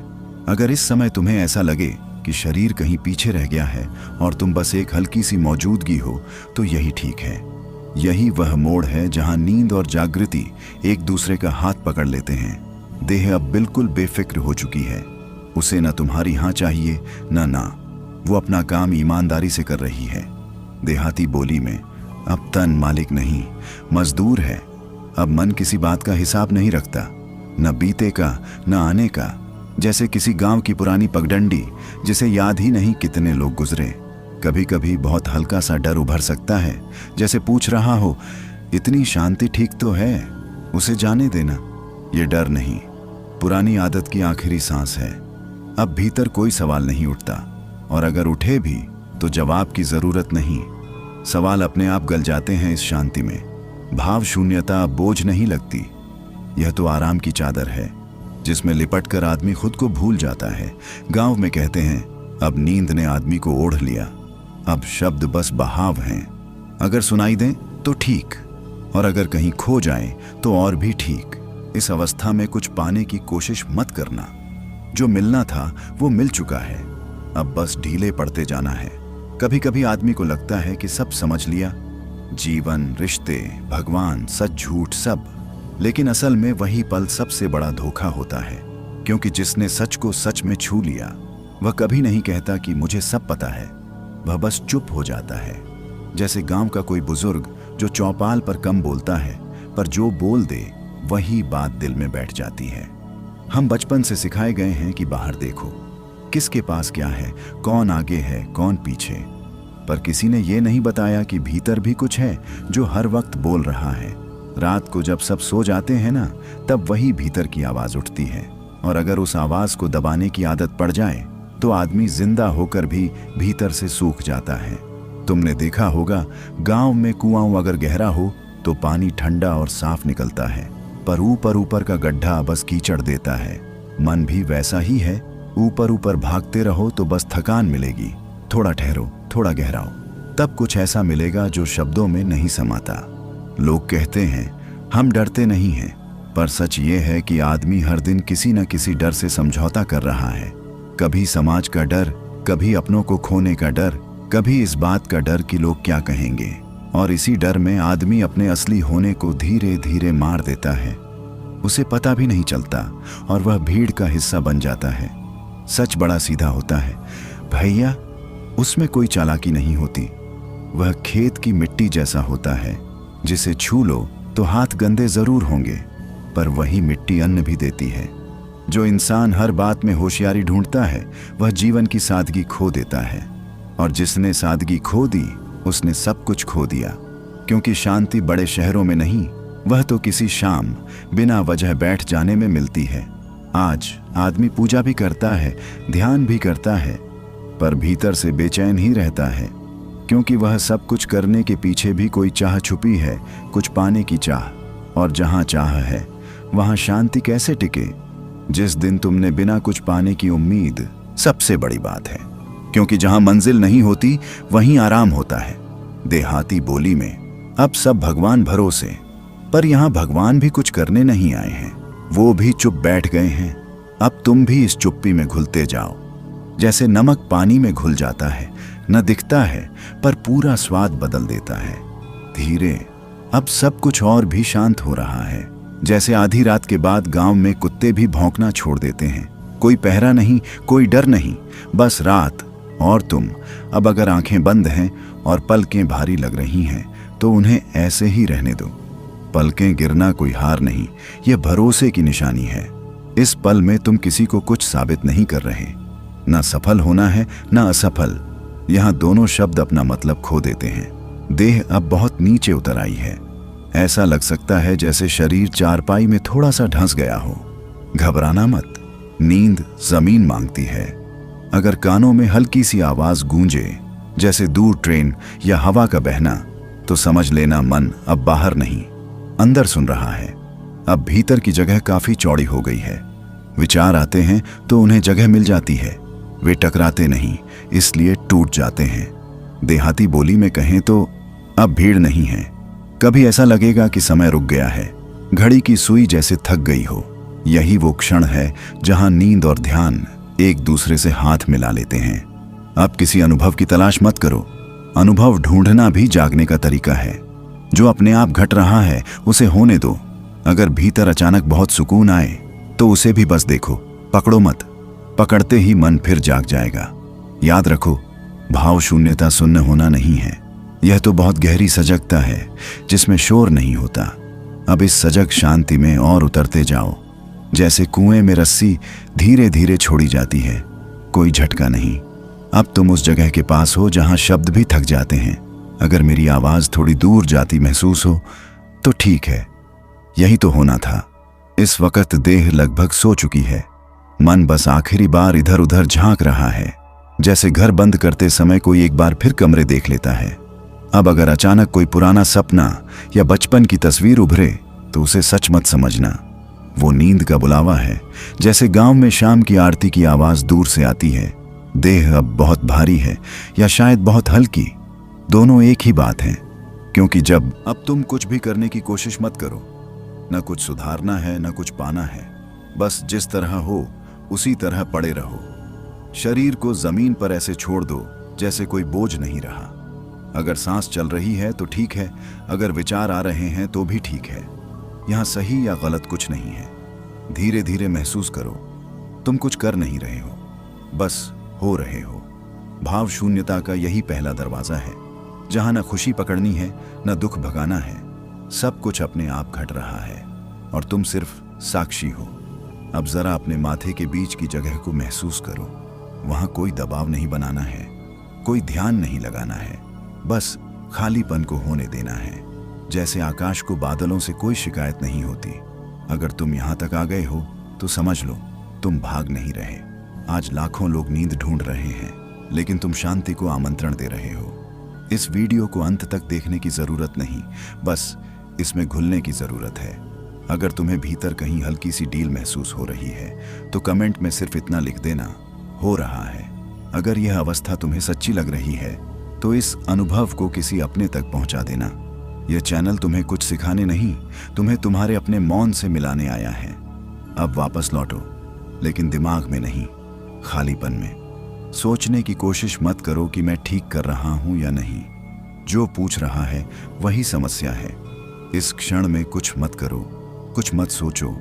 अगर इस समय तुम्हें ऐसा लगे कि शरीर कहीं पीछे रह गया है और तुम बस एक हल्की सी मौजूदगी हो, तो यही ठीक है। यही वह मोड़ है जहां नींद और जागृति एक दूसरे का हाथ पकड़ लेते हैं। देह अब बिल्कुल बेफिक्र हो चुकी है। उसे न तुम्हारी हाँ चाहिए न ना। वो अपना काम ईमानदारी से कर रही है। देहाती बोली में अब तन मालिक नहीं, मजदूर है। अब मन किसी बात का हिसाब नहीं रखता, न बीते का न आने का। जैसे किसी गांव की पुरानी पगडंडी जिसे याद ही नहीं कितने लोग गुजरे। कभी कभी बहुत हल्का सा डर उभर सकता है, जैसे पूछ रहा हो इतनी शांति ठीक तो है, उसे जाने देना। ये डर नहीं, पुरानी आदत की आखिरी सांस है। अब भीतर कोई सवाल नहीं उठता, और अगर उठे भी तो जवाब की जरूरत नहीं। सवाल अपने आप गल जाते हैं इस शांति में। भाव शून्यता बोझ नहीं लगती। यह तो आराम की चादर है जिसमें लिपटकर आदमी खुद को भूल जाता है। गांव में कहते हैं अब नींद ने आदमी को ओढ़ लिया। अब शब्द बस बहाव हैं। अगर सुनाई दें तो ठीक, और अगर कहीं खो जाए तो और भी ठीक। इस अवस्था में कुछ पाने की कोशिश मत करना। जो मिलना था वो मिल चुका है, अब बस ढीले पड़ते जाना है। कभी कभी आदमी को लगता है कि सब समझ लिया, जीवन, रिश्ते, भगवान, सच झूठ सब। लेकिन असल में वही पल सबसे बड़ा धोखा होता है, क्योंकि जिसने सच को सच में छू लिया वह कभी नहीं कहता कि मुझे सब पता है। वह बस चुप हो जाता है। जैसे गांव का कोई बुजुर्ग जो चौपाल पर कम बोलता है, पर जो बोल दे वही बात दिल में बैठ जाती है। हम बचपन से सिखाए गए हैं कि बाहर देखो, किसके पास क्या है, कौन आगे है कौन पीछे, पर किसी ने ये नहीं बताया कि भीतर भी कुछ है जो हर वक्त बोल रहा है। रात को जब सब सो जाते हैं ना, तब वही भीतर की आवाज उठती है, और अगर उस आवाज को दबाने की आदत पड़ जाए तो आदमी जिंदा होकर भी भीतर से सूख जाता है। तुमने देखा होगा, गांव में कुआं अगर गहरा हो तो पानी ठंडा और साफ निकलता है, पर ऊपर ऊपर का गड्ढा बस कीचड़ देता है। मन भी वैसा ही है, ऊपर ऊपर भागते रहो तो बस थकान मिलेगी। थोड़ा ठहरो, थोड़ा गहराओ, तब कुछ ऐसा मिलेगा जो शब्दों में नहीं समाता। लोग कहते हैं हम डरते नहीं हैं, पर सच ये है कि आदमी हर दिन किसी न किसी डर से समझौता कर रहा है। कभी समाज का डर, कभी अपनों को खोने का डर, कभी इस बात का डर कि लोग क्या कहेंगे। और इसी डर में आदमी अपने असली होने को धीरे धीरे मार देता है। उसे पता भी नहीं चलता और वह भीड़ का हिस्सा बन जाता है। सच बड़ा सीधा होता है भैया, उसमें कोई चालाकी नहीं होती। वह खेत की मिट्टी जैसा होता है, जिसे छू लो तो हाथ गंदे जरूर होंगे, पर वही मिट्टी अन्न भी देती है। जो इंसान हर बात में होशियारी ढूंढता है वह जीवन की सादगी खो देता है, और जिसने सादगी खो दी उसने सब कुछ खो दिया। क्योंकि शांति बड़े शहरों में नहीं, वह तो किसी शाम बिना वजह बैठ जाने में मिलती है। आज आदमी पूजा भी करता है, ध्यान भी करता है, पर भीतर से बेचैन ही रहता है, क्योंकि वह सब कुछ करने के पीछे भी कोई चाह छुपी है, कुछ पाने की चाह। और जहां चाह है वहां शांति कैसे टिके? जिस दिन तुमने बिना कुछ पाने की उम्मीद, सबसे बड़ी बात है, क्योंकि जहां मंजिल नहीं होती वहीं आराम होता है। देहाती बोली में अब सब भगवान भरोसे, पर यहां भगवान भी कुछ करने नहीं आए हैं, वो भी चुप बैठ गए हैं। अब तुम भी इस चुप्पी में घुलते जाओ। जैसे नमक पानी में घुल जाता है, न दिखता है पर पूरा स्वाद बदल देता है। धीरे अब सब कुछ और भी शांत हो रहा है। जैसे आधी रात के बाद गांव में कुत्ते भी भौंकना छोड़ देते हैं, कोई पहरा नहीं, कोई डर नहीं, बस रात और तुम। अब अगर आंखें बंद हैं और पलकें भारी लग रही हैं तो उन्हें ऐसे ही रहने दो। पलकें गिरना कोई हार नहीं, यह भरोसे की निशानी है। इस पल में तुम किसी को कुछ साबित नहीं कर रहे। ना सफल होना है ना असफल, यहाँ दोनों शब्द अपना मतलब खो देते हैं। देह अब बहुत नीचे उतर आई है। ऐसा लग सकता है जैसे शरीर चारपाई में थोड़ा सा ढंस गया हो। घबराना मत, नींद जमीन मांगती है। अगर कानों में हल्की सी आवाज गूंजे जैसे दूर ट्रेन या हवा का बहना, तो समझ लेना मन अब बाहर नहीं, अंदर सुन रहा है। अब भीतर की जगह काफी चौड़ी हो गई है। विचार आते हैं तो उन्हें जगह मिल जाती है। वे टकराते नहीं, इसलिए टूट जाते हैं। देहाती बोली में कहें तो अब भीड़ नहीं है। कभी ऐसा लगेगा कि समय रुक गया है, घड़ी की सुई जैसे थक गई हो। यही वो क्षण है जहां नींद और ध्यान एक दूसरे से हाथ मिला लेते हैं। अब किसी अनुभव की तलाश मत करो। अनुभव ढूंढना भी जागने का तरीका है। जो अपने आप घट रहा है उसे होने दो। अगर भीतर अचानक बहुत सुकून आए तो उसे भी बस देखो, पकड़ो मत। पकड़ते ही मन फिर जाग जाएगा। याद रखो, भाव शून्यता शून्य होना नहीं है। यह तो बहुत गहरी सजगता है जिसमें शोर नहीं होता। अब इस सजग शांति में और उतरते जाओ। जैसे कुएं में रस्सी धीरे धीरे छोड़ी जाती है, कोई झटका नहीं। अब तुम उस जगह के पास हो जहां शब्द भी थक जाते हैं। अगर मेरी आवाज थोड़ी दूर जाती महसूस हो तो ठीक है, यही तो होना था। इस वक्त देह लगभग सो चुकी है। मन बस आखिरी बार इधर उधर झांक रहा है, जैसे घर बंद करते समय कोई एक बार फिर कमरे देख लेता है। अब अगर अचानक कोई पुराना सपना या बचपन की तस्वीर उभरे तो उसे सच मत समझना। वो नींद का बुलावा है, जैसे गांव में शाम की आरती की आवाज दूर से आती है। देह अब बहुत भारी है या शायद बहुत हल्की, दोनों एक ही बात है। क्योंकि जब अब तुम कुछ भी करने की कोशिश मत करो। न कुछ सुधारना है न कुछ पाना है, बस जिस तरह हो उसी तरह पड़े रहो। शरीर को जमीन पर ऐसे छोड़ दो जैसे कोई बोझ नहीं रहा। अगर सांस चल रही है तो ठीक है, अगर विचार आ रहे हैं तो भी ठीक है। यहाँ सही या गलत कुछ नहीं है। धीरे धीरे महसूस करो, तुम कुछ कर नहीं रहे हो, बस हो रहे हो। भाव शून्यता का यही पहला दरवाजा है, जहां न खुशी पकड़नी है न दुख भगाना है। सब कुछ अपने आप घट रहा है और तुम सिर्फ साक्षी हो। अब जरा अपने माथे के बीच की जगह को महसूस करो। वहां कोई दबाव नहीं बनाना है, कोई ध्यान नहीं लगाना है, बस खालीपन को होने देना है। जैसे आकाश को बादलों से कोई शिकायत नहीं होती। अगर तुम यहां तक आ गए हो तो समझ लो तुम भाग नहीं रहे। आज लाखों लोग नींद ढूंढ रहे हैं, लेकिन तुम शांति को आमंत्रण दे रहे हो। इस वीडियो को अंत तक देखने की जरूरत नहीं, बस इसमें घुलने की जरूरत है। अगर तुम्हें भीतर कहीं हल्की सी डील महसूस हो रही है तो कमेंट में सिर्फ इतना लिख देना, हो रहा है। अगर यह अवस्था तुम्हें सच्ची लग रही है तो इस अनुभव को किसी अपने तक पहुंचा देना। यह चैनल तुम्हें कुछ सिखाने नहीं, तुम्हें तुम्हारे अपने मौन से मिलाने आया है। अब वापस लौटो, लेकिन दिमाग में नहीं, खालीपन में। सोचने की कोशिश मत करो कि मैं ठीक कर रहा हूं या नहीं। जो पूछ रहा है वही समस्या है। इस क्षण में कुछ मत करो, कुछ मत सोचो,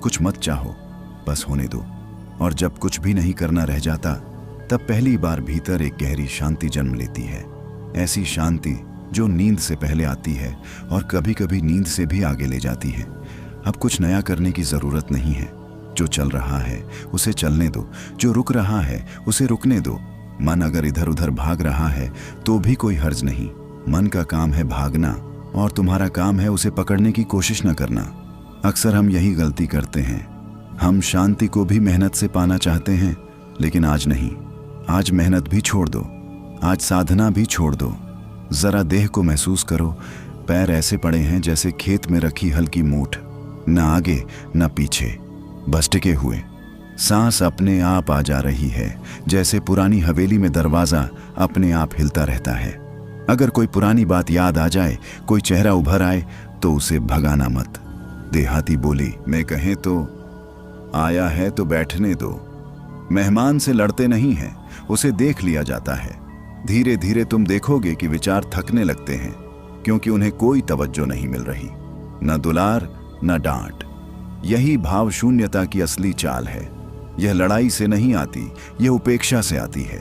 कुछ मत चाहो, बस होने दो। और जब कुछ भी नहीं करना रह जाता, तब पहली बार भीतर एक गहरी शांति जन्म लेती है। ऐसी शांति जो नींद से पहले आती है और कभी कभी नींद से भी आगे ले जाती है। अब कुछ नया करने की जरूरत नहीं है। जो चल रहा है उसे चलने दो, जो रुक रहा है उसे रुकने दो। मन अगर इधर उधर भाग रहा है तो भी कोई हर्ज नहीं। मन का काम है भागना और तुम्हारा काम है उसे पकड़ने की कोशिश न करना। अक्सर हम यही गलती करते हैं। हम शांति को भी मेहनत से पाना चाहते हैं, लेकिन आज नहीं। आज मेहनत भी छोड़ दो, आज साधना भी छोड़ दो। जरा देह को महसूस करो। पैर ऐसे पड़े हैं जैसे खेत में रखी हल्की मूठ, न आगे न पीछे, बस टिके हुए। सांस अपने आप आ जा रही है, जैसे पुरानी हवेली में दरवाजा अपने आप हिलता रहता है। अगर कोई पुरानी बात याद आ जाए, कोई चेहरा उभर आए, तो उसे भगाना मत। देहाती बोली में कहें तो आया है तो बैठने दो। मेहमान से लड़ते नहीं हैं, उसे देख लिया जाता है। धीरे धीरे तुम देखोगे कि विचार थकने लगते हैं, क्योंकि उन्हें कोई तवज्जो नहीं मिल रही, न दुलार न डांट। यही भाव शून्यता की असली चाल है। यह लड़ाई से नहीं आती, यह उपेक्षा से आती है।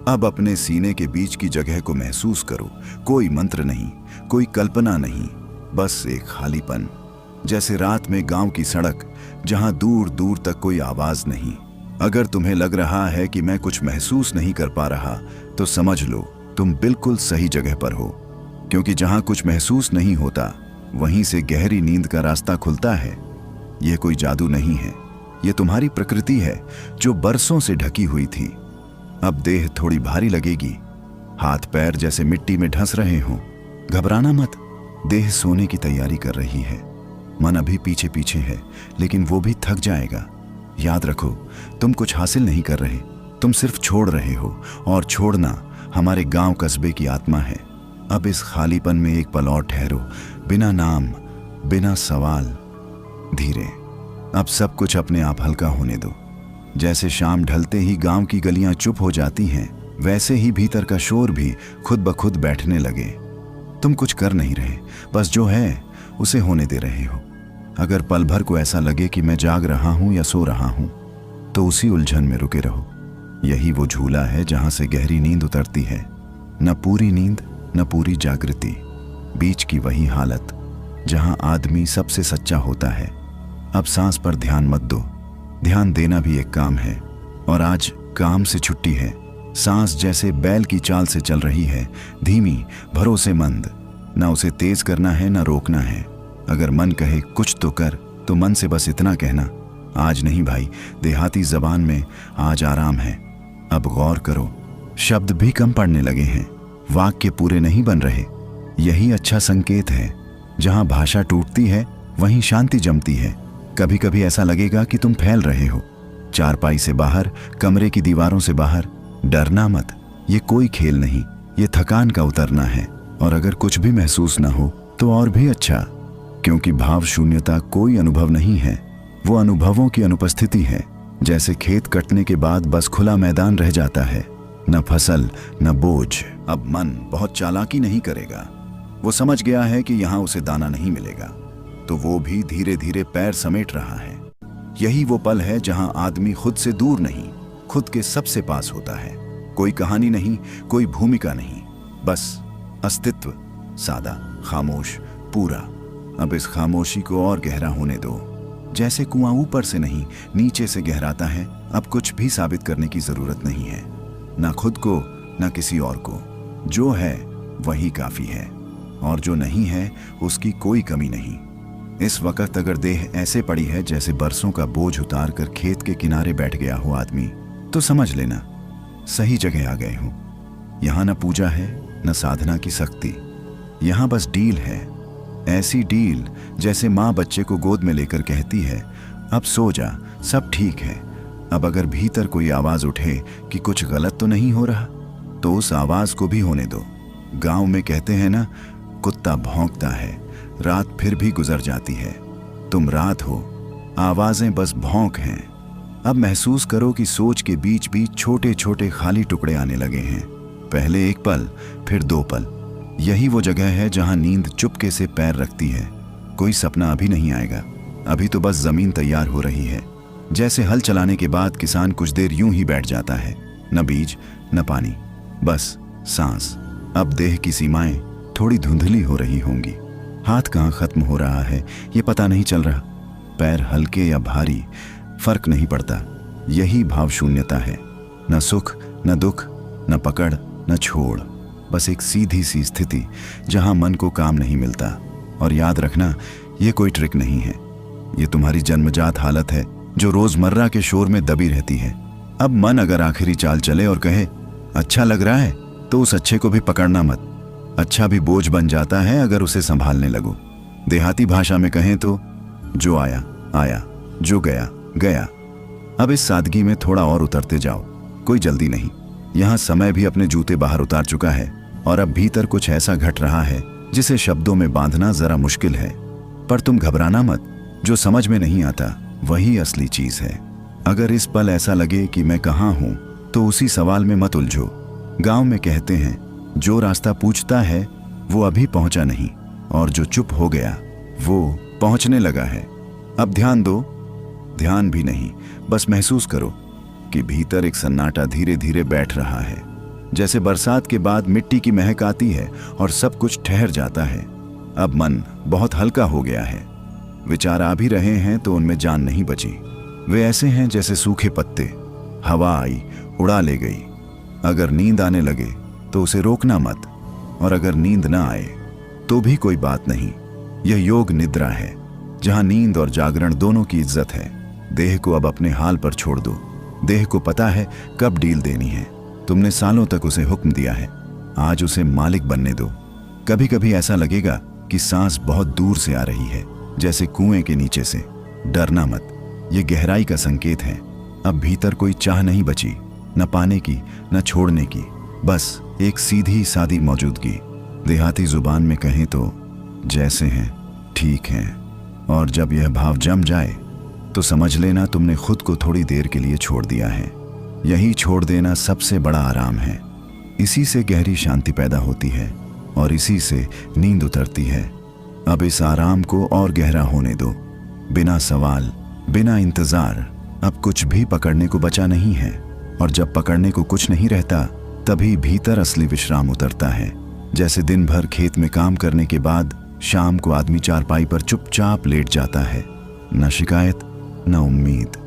अब अपने सीने के बीच की जगह को महसूस करो। कोई मंत्र नहीं, कोई कल्पना नहीं, बस एक खालीपन, जैसे रात में गांव की सड़क जहां दूर दूर तक कोई आवाज नहीं। अगर तुम्हें लग रहा है कि मैं कुछ महसूस नहीं कर पा रहा, तो समझ लो तुम बिल्कुल सही जगह पर हो। क्योंकि जहां कुछ महसूस नहीं होता, वहीं से गहरी नींद का रास्ता खुलता है। यह कोई जादू नहीं है, यह तुम्हारी प्रकृति है जो बरसों से ढकी हुई थी। अब देह थोड़ी भारी लगेगी, हाथ पैर जैसे मिट्टी में ढस रहे हों। घबराना मत, देह सोने की तैयारी कर रही है। मन अभी पीछे पीछे है, लेकिन वो भी थक जाएगा। याद रखो, तुम कुछ हासिल नहीं कर रहे, तुम सिर्फ छोड़ रहे हो, और छोड़ना हमारे गांव कस्बे की आत्मा है। अब इस खालीपन में एक पल और ठहरो, बिना नाम, बिना सवाल, धीरे। अब सब कुछ अपने आप हल्का होने दो। जैसे शाम ढलते ही गांव की गलियां चुप हो जाती हैं, वैसे ही भीतर का शोर भी खुद ब खुद बैठने लगे। तुम कुछ कर नहीं रहे, बस जो है उसे होने दे रहे हो। अगर पल भर को ऐसा लगे कि मैं जाग रहा हूं या सो रहा हूं, तो उसी उलझन में रुके रहो। यही वो झूला है जहां से गहरी नींद उतरती है। न पूरी नींद, न पूरी जागृति, बीच की वही हालत जहां आदमी सबसे सच्चा होता है। अब सांस पर ध्यान मत दो, ध्यान देना भी एक काम है, और आज काम से छुट्टी है। सांस जैसे बैल की चाल से चल रही है, धीमी, भरोसेमंद। ना उसे तेज करना है, ना रोकना है। अगर मन कहे कुछ तो कर, तो मन से बस इतना कहना, आज नहीं भाई। देहाती जबान में आज आराम है। अब गौर करो, शब्द भी कम पड़ने लगे हैं, वाक्य पूरे नहीं बन रहे। यही अच्छा संकेत है। जहां भाषा टूटती है, वहीं शांति जमती है। कभी कभी ऐसा लगेगा कि तुम फैल रहे हो, चारपाई से बाहर, कमरे की दीवारों से बाहर। डरना मत, ये कोई खेल नहीं, ये थकान का उतरना है। और अगर कुछ भी महसूस ना हो तो और भी अच्छा, क्योंकि भाव शून्यता कोई अनुभव नहीं है, वो अनुभवों की अनुपस्थिति है। जैसे खेत कटने के बाद बस खुला मैदान रह जाता है, न फसल, न बोझ। अब मन बहुत चालाकी नहीं करेगा, वो समझ गया है कि यहां उसे दाना नहीं मिलेगा, तो वो भी धीरे धीरे पैर समेट रहा है। यही वो पल है जहां आदमी खुद से दूर नहीं, खुद के सबसे पास होता है। कोई कहानी नहीं, कोई भूमिका नहीं, बस अस्तित्व, सादा, खामोश, पूरा। अब इस खामोशी को और गहरा होने दो। जैसे कुआं ऊपर से नहीं, नीचे से गहराता है। अब कुछ भी साबित करने की जरूरत नहीं है, ना खुद को, ना किसी और को। जो है वही काफी है, और जो नहीं है उसकी कोई कमी नहीं। इस वक्त अगर देह ऐसे पड़ी है जैसे बरसों का बोझ उतार कर खेत के किनारे बैठ गया हो आदमी, तो समझ लेना सही जगह आ गए हो। यहां न पूजा है, न साधना की शक्ति, यहां बस डील है। ऐसी डील जैसे माँ बच्चे को गोद में लेकर कहती है, अब सो जा, सब ठीक है। अब अगर भीतर कोई आवाज उठे कि कुछ गलत तो नहीं हो रहा, तो उस आवाज को भी होने दो। गांव में कहते हैं ना, कुत्ता भौंकता है, रात फिर भी गुजर जाती है। तुम रात हो, आवाजें बस भौंक हैं। अब महसूस करो कि सोच के बीच बीच छोटे छोटे खाली टुकड़े आने लगे हैं। पहले एक पल, फिर दो पल। यही वो जगह है जहां नींद चुपके से पैर रखती है। कोई सपना अभी नहीं आएगा, अभी तो बस जमीन तैयार हो रही है। जैसे हल चलाने के बाद किसान कुछ देर यूं ही बैठ जाता है, न बीज न पानी, बस सांस। अब देह की सीमाएं थोड़ी धुंधली हो रही होंगी, हाथ कहाँ खत्म हो रहा है ये पता नहीं चल रहा। पैर हल्के या भारी, फर्क नहीं पड़ता। यही भाव शून्यता है, न सुख न दुख, न पकड़ न छोड़, बस एक सीधी सी स्थिति जहां मन को काम नहीं मिलता। और याद रखना, ये कोई ट्रिक नहीं है, ये तुम्हारी जन्मजात हालत है जो रोजमर्रा के शोर में दबी रहती है। अब मन अगर आखिरी चाल चले और कहे अच्छा लग रहा है, तो उस अच्छे को भी पकड़ना मत। अच्छा भी बोझ बन जाता है अगर उसे संभालने लगो। देहाती भाषा में कहें तो जो आया आया, जो गया गया। अब इस सादगी में थोड़ा और उतरते जाओ, कोई जल्दी नहीं। यहां समय भी अपने जूते बाहर उतार चुका है, और अब भीतर कुछ ऐसा घट रहा है जिसे शब्दों में बांधना जरा मुश्किल है। पर तुम घबराना मत, जो समझ में नहीं आता वही असली चीज है। अगर इस पल ऐसा लगे कि मैं कहाँ हूं, तो उसी सवाल में मत उलझो। गांव में कहते हैं, जो रास्ता पूछता है वो अभी पहुंचा नहीं, और जो चुप हो गया वो पहुंचने लगा है। अब ध्यान दो, ध्यान भी नहीं, बस महसूस करो कि भीतर एक सन्नाटा धीरे धीरे बैठ रहा है। जैसे बरसात के बाद मिट्टी की महक आती है और सब कुछ ठहर जाता है। अब मन बहुत हल्का हो गया है। विचार आ भी रहे हैं तो उनमें जान नहीं बची। वे ऐसे हैं जैसे सूखे पत्ते, हवा आई उड़ा ले गई। अगर नींद आने लगे तो उसे रोकना मत, और अगर नींद ना आए तो भी कोई बात नहीं। यह योग निद्रा है, जहां नींद और जागरण दोनों की इज्जत है। देह को अब अपने हाल पर छोड़ दो। देह को पता है कब डील देनी है। तुमने सालों तक उसे हुक्म दिया है, आज उसे मालिक बनने दो। कभी कभी ऐसा लगेगा कि सांस बहुत दूर से आ रही है, जैसे कुएं के नीचे से। डरना मत, यह गहराई का संकेत है। अब भीतर कोई चाह नहीं बची, न पाने की न छोड़ने की, बस एक सीधी सादी मौजूदगी। देहाती जुबान में कहें तो जैसे हैं ठीक हैं। और जब यह भाव जम जाए तो समझ लेना तुमने खुद को थोड़ी देर के लिए छोड़ दिया है। यही छोड़ देना सबसे बड़ा आराम है। इसी से गहरी शांति पैदा होती है और इसी से नींद उतरती है। अब इस आराम को और गहरा होने दो, बिना सवाल, बिना इंतजार। अब कुछ भी पकड़ने को बचा नहीं है, और जब पकड़ने को कुछ नहीं रहता तभी भीतर असली विश्राम उतरता है। जैसे दिन भर खेत में काम करने के बाद शाम को आदमी चारपाई पर चुपचाप लेट जाता है, न शिकायत न उम्मीद।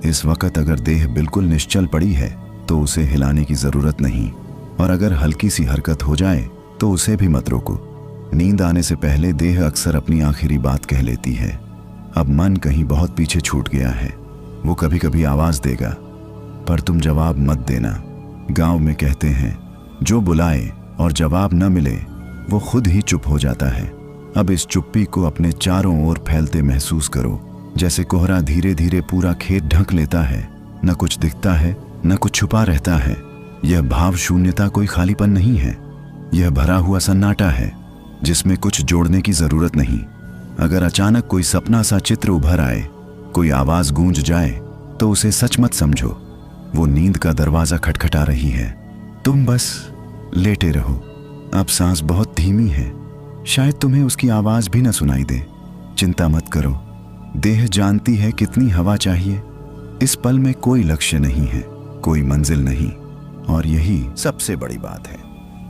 इस वक्त अगर देह बिल्कुल निश्चल पड़ी है तो उसे हिलाने की जरूरत नहीं, और अगर हल्की सी हरकत हो जाए तो उसे भी मत रोको। नींद आने से पहले देह अक्सर अपनी आखिरी बात कह लेती है। अब मन कहीं बहुत पीछे छूट गया है। वो कभी कभी आवाज देगा, पर तुम जवाब मत देना। गांव में कहते हैं, जो बुलाए और जवाब न मिले वो खुद ही चुप हो जाता है। अब इस चुप्पी को अपने चारों ओर फैलते महसूस करो, जैसे कोहरा धीरे धीरे पूरा खेत ढक लेता है। न कुछ दिखता है न कुछ छुपा रहता है। यह भाव शून्यता कोई खालीपन नहीं है, यह भरा हुआ सन्नाटा है जिसमें कुछ जोड़ने की जरूरत नहीं। अगर अचानक कोई सपना सा चित्र उभर आए, कोई आवाज गूंज जाए, तो उसे सच मत समझो। वो नींद का दरवाजा खटखटा रही है। तुम बस लेटे रहो। अब सांस बहुत धीमी है, शायद तुम्हें उसकी आवाज भी न सुनाई दे। चिंता मत करो, देह जानती है कितनी हवा चाहिए। इस पल में कोई लक्ष्य नहीं है, कोई मंजिल नहीं, और यही सबसे बड़ी बात है,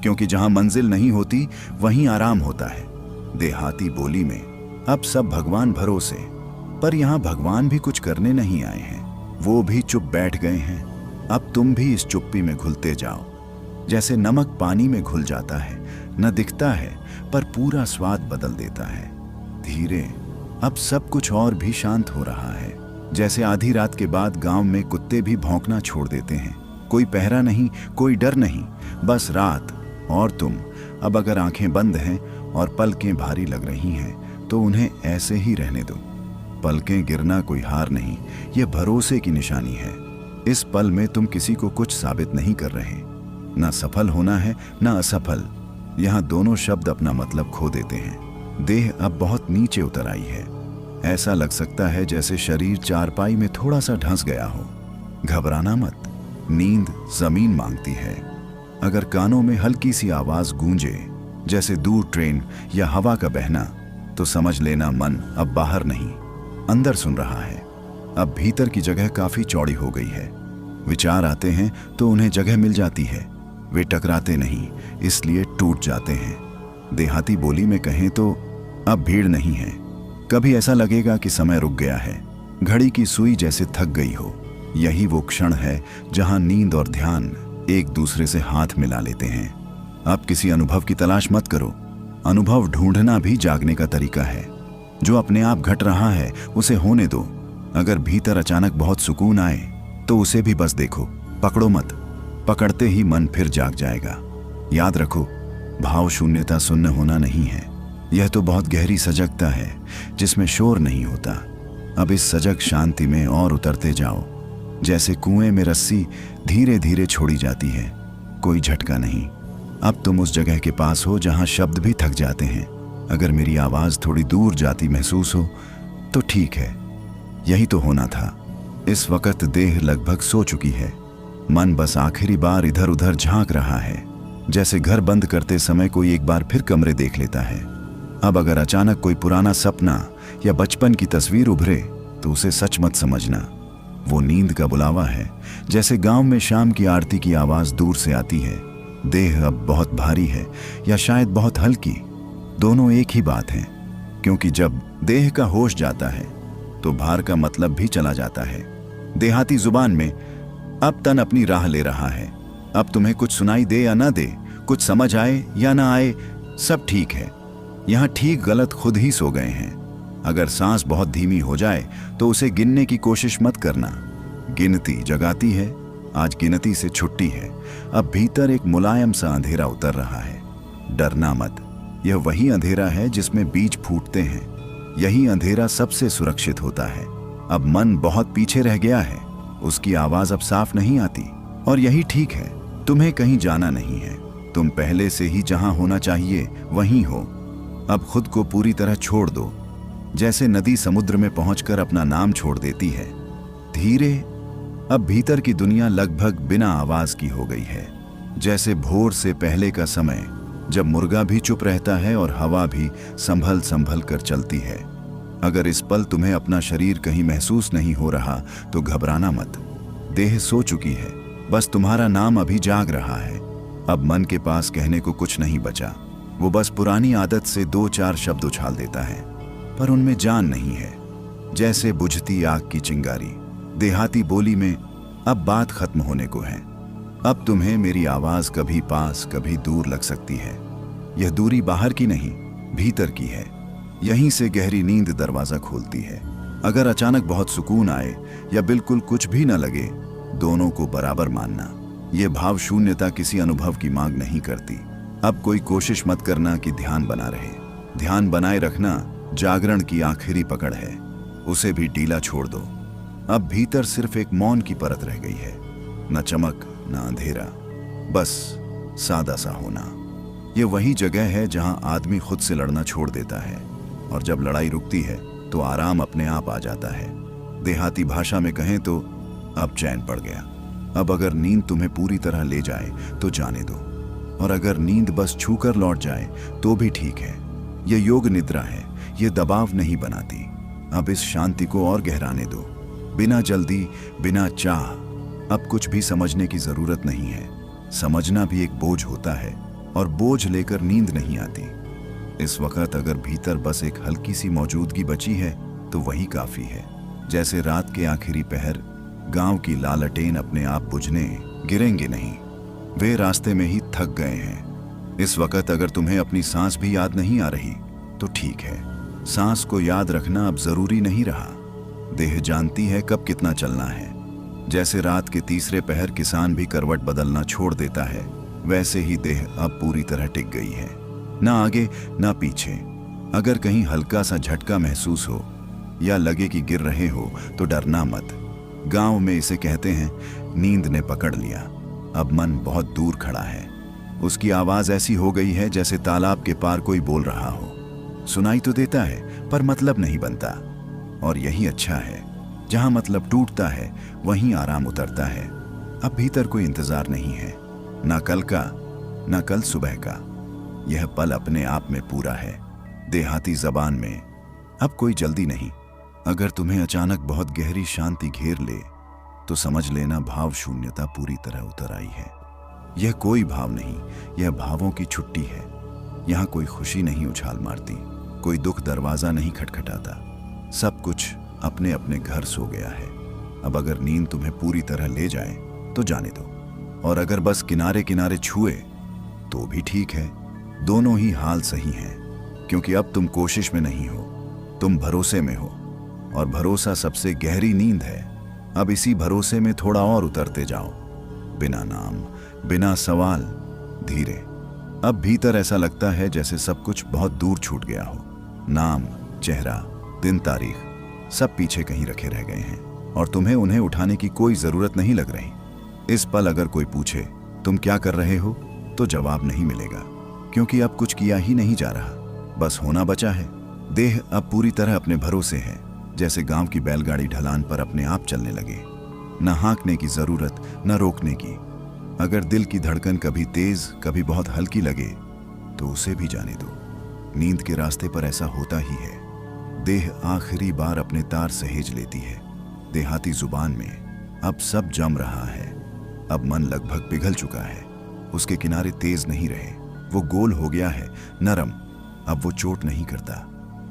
क्योंकि जहां मंजिल नहीं होती वहीं आराम होता है। देहाती बोली में अब सब भगवान भरोसे, पर यहां भगवान भी कुछ करने नहीं आए हैं, वो भी चुप बैठ गए हैं। अब तुम भी इस चुप्पी में घुलते जाओ, जैसे नमक पानी में घुल जाता है, न दिखता है पर पूरा स्वाद बदल देता है। धीरे अब सब कुछ और भी शांत हो रहा है, जैसे आधी रात के बाद गांव में कुत्ते भी भौंकना छोड़ देते हैं। कोई पहरा नहीं, कोई डर नहीं, बस रात और तुम। अब अगर आंखें बंद हैं और पलकें भारी लग रही हैं तो उन्हें ऐसे ही रहने दो। पलकें गिरना कोई हार नहीं, यह भरोसे की निशानी है। इस पल में तुम किसी को कुछ साबित नहीं कर रहे, ना सफल होना है ना असफल। यहाँ दोनों शब्द अपना मतलब खो देते हैं। देह अब बहुत नीचे उतर आई है। ऐसा लग सकता है जैसे शरीर चारपाई में थोड़ा सा ढंस गया हो। घबराना मत, नींद जमीन मांगती है। अगर कानों में हल्की सी आवाज गूंजे, जैसे दूर ट्रेन या हवा का बहना, तो समझ लेना मन अब बाहर नहीं, अंदर सुन रहा है। अब भीतर की जगह काफी चौड़ी हो गई है। विचार आते हैं तो उन्हें जगह मिल जाती है। वे टकराते नहीं, इसलिए टूट जाते हैं। देहाती बोली में कहें तो अब भीड़ नहीं है। कभी ऐसा लगेगा कि समय रुक गया है, घड़ी की सुई जैसे थक गई हो। यही वो क्षण है जहां नींद और ध्यान एक दूसरे से हाथ मिला लेते हैं। अब किसी अनुभव की तलाश मत करो। अनुभव ढूंढना भी जागने का तरीका है। जो अपने आप घट रहा है उसे होने दो। अगर भीतर अचानक बहुत सुकून आए तो उसे भी बस देखो, पकड़ो मत। पकड़ते ही मन फिर जाग जाएगा। याद रखो, भाव शून्यता शून्य होना नहीं है, यह तो बहुत गहरी सजगता है जिसमें शोर नहीं होता। अब इस सजग शांति में और उतरते जाओ, जैसे कुएं में रस्सी धीरे धीरे छोड़ी जाती है, कोई झटका नहीं। अब तुम उस जगह के पास हो जहां शब्द भी थक जाते हैं। अगर मेरी आवाज थोड़ी दूर जाती महसूस हो तो ठीक है, यही तो होना था। इस वक्त देह लगभग सो चुकी है, मन बस आखिरी बार इधर उधर झांक रहा है, जैसे घर बंद करते समय कोई एक बार फिर कमरे देख लेता है। अब अगर अचानक कोई पुराना सपना या बचपन की तस्वीर उभरे तो उसे सच मत समझना। वो नींद का बुलावा है, जैसे गांव में शाम की आरती की आवाज दूर से आती है। देह अब बहुत भारी है या शायद बहुत हल्की, दोनों एक ही बात है। क्योंकि जब देह का होश जाता है तो भार का मतलब भी चला जाता है। देहाती जुबान में अब तन अपनी राह ले रहा है। अब तुम्हें कुछ सुनाई दे या ना दे, कुछ समझ आए या ना आए, सब ठीक है। यहाँ ठीक गलत खुद ही सो गए हैं। अगर सांस बहुत धीमी हो जाए तो उसे गिनने की कोशिश मत करना। गिनती जगाती है, आज गिनती से छुट्टी है। अब भीतर एक मुलायम सा अंधेरा उतर रहा है। डरना मत, यह वही अंधेरा है जिसमें बीज फूटते हैं। यही अंधेरा सबसे सुरक्षित होता है। अब मन बहुत पीछे रह गया है, उसकी आवाज अब साफ नहीं आती, और यही ठीक है। तुम्हें कहीं जाना नहीं है, तुम पहले से ही जहां होना चाहिए वहीं हो। अब खुद को पूरी तरह छोड़ दो, जैसे नदी समुद्र में पहुंचकर अपना नाम छोड़ देती है। धीरे अब भीतर की दुनिया लगभग बिना आवाज की हो गई है, जैसे भोर से पहले का समय, जब मुर्गा भी चुप रहता है और हवा भी संभल संभल कर चलती है। अगर इस पल तुम्हें अपना शरीर कहीं महसूस नहीं हो रहा तो घबराना मत। देह सो चुकी है, बस तुम्हारा नाम अभी जाग रहा है। अब मन के पास कहने को कुछ नहीं बचा। वो बस पुरानी आदत से 2-4 शब्द उछाल देता है, पर उनमें जान नहीं है, जैसे बुझती आग की चिंगारी। देहाती बोली में अब बात खत्म होने को है। अब तुम्हें मेरी आवाज कभी पास कभी दूर लग सकती है। यह दूरी बाहर की नहीं, भीतर की है। यहीं से गहरी नींद दरवाजा खोलती है। अगर अचानक बहुत सुकून आए या बिल्कुल कुछ भी न लगे, दोनों को बराबर मानना। यह भाव शून्यता किसी अनुभव की मांग नहीं करती। अब कोई कोशिश मत करना कि ध्यान बना रहे। ध्यान बनाए रखना जागरण की आखिरी पकड़ है, उसे भी ढीला छोड़ दो। अब भीतर सिर्फ एक मौन की परत रह गई है, न चमक न अंधेरा, बस सादा सा होना। ये वही जगह है जहां आदमी खुद से लड़ना छोड़ देता है, और जब लड़ाई रुकती है तो आराम अपने आप आ जाता है। देहाती भाषा में कहें तो अब चैन पड़ गया। अब अगर नींद तुम्हें पूरी तरह ले जाए तो जाने दो, और अगर नींद बस छूकर लौट जाए तो भी ठीक है। यह योग निद्रा है, ये दबाव नहीं बनाती। अब इस शांति को और गहराने दो, बिना जल्दी, बिना चाह। अब कुछ भी समझने की जरूरत नहीं है। समझना भी एक बोझ होता है, और बोझ लेकर नींद नहीं आती। इस वक्त अगर भीतर बस एक हल्की सी मौजूदगी बची है तो वही काफी है। जैसे रात के आखिरी पहर, गांव की लालटेन अपने आप बुझने गिरेंगे नहीं, वे रास्ते में ही थक गए हैं। इस वक्त अगर तुम्हें अपनी सांस भी याद नहीं आ रही तो ठीक है। सांस को याद रखना अब जरूरी नहीं रहा। देह जानती है कब कितना चलना है। जैसे रात के तीसरे पहर किसान भी करवट बदलना छोड़ देता है, वैसे ही देह अब पूरी तरह टिक गई है, ना आगे ना पीछे। अगर कहीं हल्का सा झटका महसूस हो या लगे कि गिर रहे हो तो डरना मत। गांव में इसे कहते हैं नींद ने पकड़ लिया। अब मन बहुत दूर खड़ा है, उसकी आवाज ऐसी हो गई है जैसे तालाब के पार कोई बोल रहा हो। सुनाई तो देता है पर मतलब नहीं बनता, और यही अच्छा है। जहां मतलब टूटता है वहीं आराम उतरता है। अब भीतर कोई इंतजार नहीं है, ना कल का ना कल सुबह का। यह पल अपने आप में पूरा है। देहाती जबान में अब कोई जल्दी नहीं। अगर तुम्हें अचानक बहुत गहरी शांति घेर ले तो समझ लेना भाव शून्यता पूरी तरह उतर आई है। यह कोई भाव नहीं, यह भावों की छुट्टी है। यहाँ कोई खुशी नहीं उछाल मारती, कोई दुख दरवाजा नहीं खटखटाता। सब कुछ अपने अपने घर सो गया है। अब अगर नींद तुम्हें पूरी तरह ले जाए तो जाने दो, और अगर बस किनारे किनारे छुए तो भी ठीक है। दोनों ही हाल सही हैं, क्योंकि अब तुम कोशिश में नहीं हो, तुम भरोसे में हो, और भरोसा सबसे गहरी नींद है। अब इसी भरोसे में थोड़ा और उतरते जाओ, बिना नाम बिना सवाल, धीरे। अब भीतर ऐसा लगता है जैसे सब कुछ बहुत दूर छूट गया हो। नाम, चेहरा, दिन, तारीख सब पीछे कहीं रखे रह गए हैं, और तुम्हें उन्हें उठाने की कोई जरूरत नहीं लग रही। इस पल अगर कोई पूछे तुम क्या कर रहे हो तो जवाब नहीं मिलेगा, क्योंकि अब कुछ किया ही नहीं जा रहा, बस होना बचा है। देह अब पूरी तरह अपने भरोसे है, जैसे गांव की बैलगाड़ी ढलान पर अपने आप चलने लगे। न हाँकने की जरूरत, न रोकने की। अगर दिल की धड़कन कभी तेज कभी बहुत हल्की लगे तो उसे भी जाने दो। नींद के रास्ते पर ऐसा होता ही है। देह आखिरी बार अपने तार सहेज लेती है। देहाती जुबान में अब सब जम रहा है। अब मन लगभग पिघल चुका है। उसके किनारे तेज नहीं रहे, वो गोल हो गया है, नरम। अब वो चोट नहीं करता।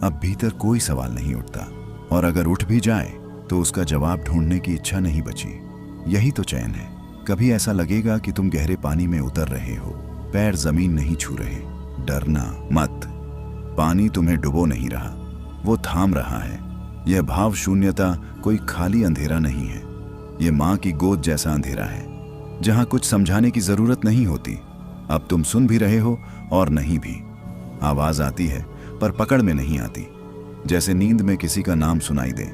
अब भीतर कोई सवाल नहीं उठता, और अगर उठ भी जाए तो उसका जवाब ढूंढने की इच्छा नहीं बची। यही तो चैन है। कभी ऐसा लगेगा कि तुम गहरे पानी में उतर रहे हो, पैर जमीन नहीं छू रहे। डरना मत, पानी तुम्हें डुबो नहीं रहा, वो थाम रहा है। यह भाव शून्यता कोई खाली अंधेरा नहीं है, यह माँ की गोद जैसा अंधेरा है, जहां कुछ समझाने की जरूरत नहीं होती। अब तुम सुन भी रहे हो और नहीं भी। आवाज आती है पर पकड़ में नहीं आती, जैसे नींद में किसी का नाम सुनाई दे।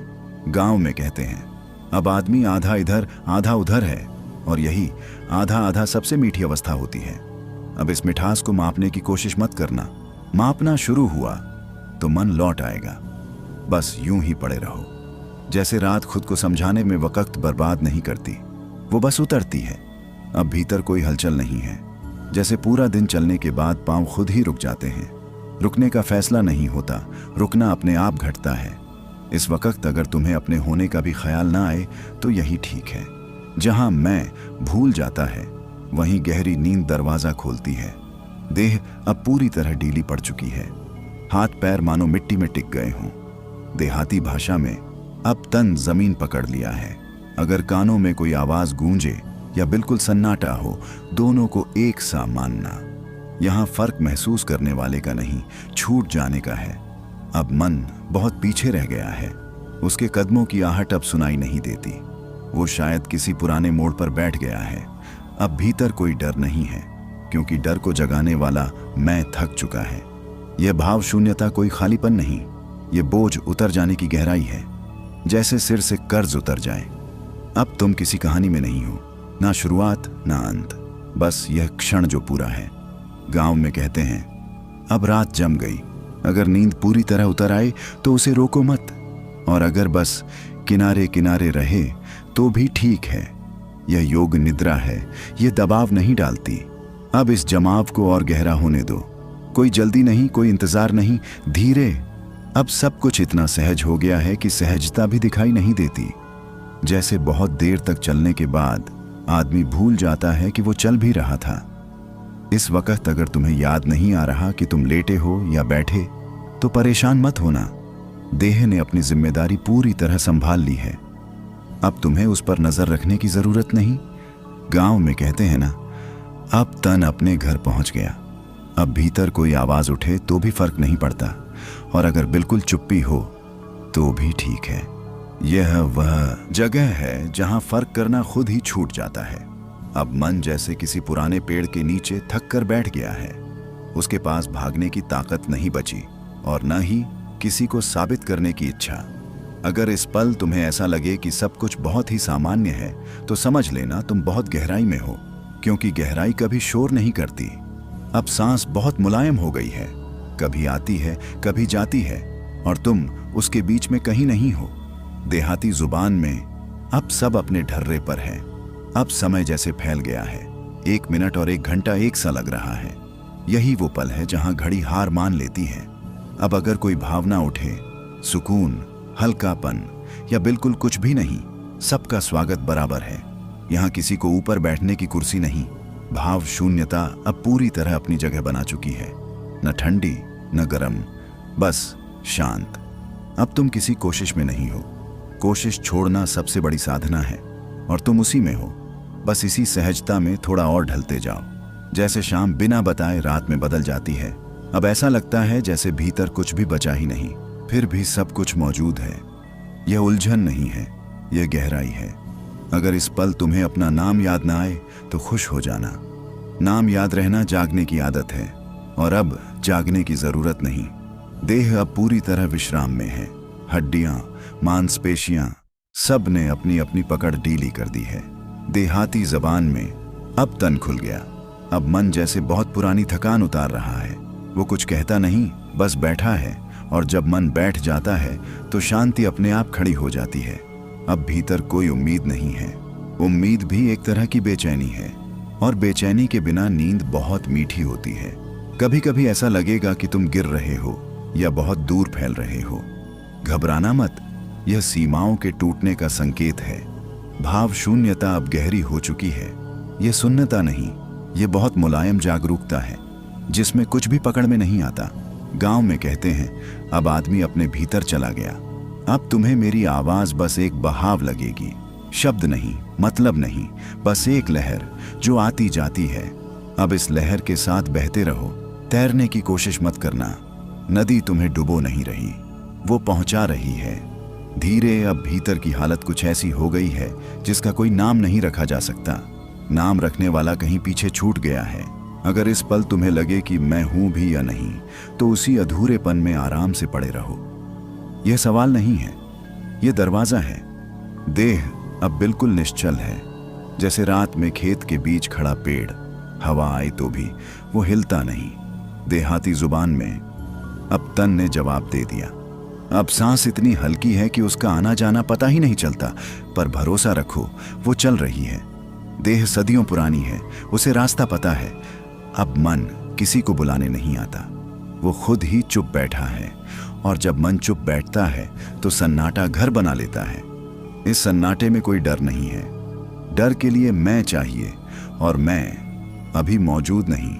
गांव में कहते हैं अब आदमी आधा इधर आधा उधर है, और यही आधा आधा सबसे मीठी अवस्था होती है। अब इस मिठास को मापने की कोशिश मत करना। मापना शुरू हुआ तो मन लौट आएगा। बस यूं ही पड़े रहो। जैसे रात खुद को समझाने में वक्त बर्बाद नहीं करती, वो बस उतरती है। अब भीतर कोई हलचल नहीं है। जैसे पूरा दिन चलने के बाद पांव खुद ही रुक जाते हैं। रुकने का फैसला नहीं होता, रुकना अपने आप घटता है। इस वक्त अगर तुम्हें अपने होने का भी ख्याल ना आए तो यही ठीक है। जहां मैं भूल जाता है, वहीं गहरी नींद दरवाजा खोलती है। देह अब पूरी तरह ढीली पड़ चुकी है। हाथ पैर मानो मिट्टी में टिक गए हों। देहाती भाषा में अब तन जमीन पकड़ लिया है। अगर कानों में कोई आवाज गूंजे या बिल्कुल सन्नाटा हो, दोनों को एक सा मानना। यहां फर्क महसूस करने वाले का नहीं, छूट जाने का है। अब मन बहुत पीछे रह गया है। उसके कदमों की आहट अब सुनाई नहीं देती। वो शायद किसी पुराने मोड़ पर बैठ गया है। अब भीतर कोई डर नहीं है, क्योंकि डर को जगाने वाला मैं थक चुका है। यह भाव शून्यता कोई खालीपन नहीं, ये बोझ उतर जाने की गहराई है, जैसे सिर से कर्ज उतर जाए। अब तुम किसी कहानी में नहीं हो, ना शुरुआत ना अंत, बस यह क्षण जो पूरा है। गांव में कहते हैं अब रात जम गई। अगर नींद पूरी तरह उतर आए तो उसे रोको मत, और अगर बस किनारे किनारे रहे तो भी ठीक है। यह योग निद्रा है, यह दबाव नहीं डालती। अब इस जमाव को और गहरा होने दो। कोई जल्दी नहीं, कोई इंतजार नहीं, धीरे। अब सब कुछ इतना सहज हो गया है कि सहजता भी दिखाई नहीं देती। जैसे बहुत देर तक चलने के बाद आदमी भूल जाता है कि वो चल भी रहा था। इस वक्त अगर तुम्हें याद नहीं आ रहा कि तुम लेटे हो या बैठे, तो परेशान मत होना। देह ने अपनी जिम्मेदारी पूरी तरह संभाल ली है। अब तुम्हें उस पर नजर रखने की जरूरत नहीं। गांव में कहते हैं ना, अब तन अपने घर पहुंच गया। अब भीतर कोई आवाज उठे तो भी फर्क नहीं पड़ता, और अगर बिल्कुल चुप्पी हो तो भी ठीक है। यह वह जगह है जहां फर्क करना खुद ही छूट जाता है। अब मन जैसे किसी पुराने पेड़ के नीचे थक कर बैठ गया है। उसके पास भागने की ताकत नहीं बची, और न ही किसी को साबित करने की इच्छा। अगर इस पल तुम्हें ऐसा लगे कि सब कुछ बहुत ही सामान्य है, तो समझ लेना तुम बहुत गहराई में हो, क्योंकि गहराई कभी शोर नहीं करती। अब सांस बहुत मुलायम हो गई है, कभी आती है कभी जाती है, और तुम उसके बीच में कहीं नहीं हो। देहाती जुबान में अब सब अपने ढर्रे पर है। अब समय जैसे फैल गया है। 1 मिनट और 1 घंटा एक सा लग रहा है। यही वो पल है जहां घड़ी हार मान लेती है। अब अगर कोई भावना उठे, सुकून, हल्कापन या बिल्कुल कुछ भी नहीं, सबका स्वागत बराबर है। यहाँ किसी को ऊपर बैठने की कुर्सी नहीं। भाव शून्यता अब पूरी तरह अपनी जगह बना चुकी है। न ठंडी न गर्म, बस शांत। अब तुम किसी कोशिश में नहीं हो। कोशिश छोड़ना सबसे बड़ी साधना है, और तुम उसी में हो। बस इसी सहजता में थोड़ा और ढलते जाओ। जैसे शाम बिना बताए रात में बदल जाती है। अब ऐसा लगता है जैसे भीतर कुछ भी बचा ही नहीं, फिर भी सब कुछ मौजूद है। यह उलझन नहीं है, यह गहराई है। अगर इस पल तुम्हें अपना नाम याद ना आए तो खुश हो जाना। नाम याद रहना जागने की आदत है, और अब जागने की जरूरत नहीं। देह अब पूरी तरह विश्राम में है। हड्डियां, मांसपेशियां, सब ने अपनी अपनी पकड़ ढीली कर दी है। देहाती जबान में अब तन खुल गया। अब मन जैसे बहुत पुरानी थकान उतार रहा है। वो कुछ कहता नहीं, बस बैठा है, और जब मन बैठ जाता है तो शांति अपने आप खड़ी हो जाती है। अब भीतर कोई उम्मीद नहीं है। उम्मीद भी एक तरह की बेचैनी है, और बेचैनी के बिना नींद बहुत मीठी होती है। कभी कभी ऐसा लगेगा कि तुम गिर रहे हो या बहुत दूर फैल रहे हो। घबराना मत, यह सीमाओं के टूटने का संकेत है। भाव शून्यता अब गहरी हो चुकी है। यह सुन्नता नहीं, यह बहुत मुलायम जागरूकता है जिसमें कुछ भी पकड़ में नहीं आता। गांव में कहते हैं अब आदमी अपने भीतर चला गया। अब तुम्हें मेरी आवाज बस एक बहाव लगेगी, शब्द नहीं, मतलब नहीं, बस एक लहर जो आती जाती है। अब इस लहर के साथ बहते रहो, तैरने की कोशिश मत करना। नदी तुम्हें डुबो नहीं रही, वो पहुंचा रही है धीरे। अब भीतर की हालत कुछ ऐसी हो गई है जिसका कोई नाम नहीं रखा जा सकता। नाम रखने वाला कहीं पीछे छूट गया है। अगर इस पल तुम्हें लगे कि मैं हूं भी या नहीं, तो उसी अधूरेपन में आराम से पड़े रहो। यह सवाल नहीं है, यह दरवाजा है। देह अब बिल्कुल निश्चल है, जैसे रात में खेत के बीच खड़ा पेड़। हवा आई तो भी वो हिलता नहीं। देहाती जुबान में अब तन ने जवाब दे दिया। अब सांस इतनी हल्की है कि उसका आना जाना पता ही नहीं चलता, पर भरोसा रखो वो चल रही है। देह सदियों पुरानी है, उसे रास्ता पता है। अब मन किसी को बुलाने नहीं आता, वो खुद ही चुप बैठा है। और जब मन चुप बैठता है तो सन्नाटा घर बना लेता है। इस सन्नाटे में कोई डर नहीं है। डर के लिए मैं चाहिए, और मैं अभी मौजूद नहीं।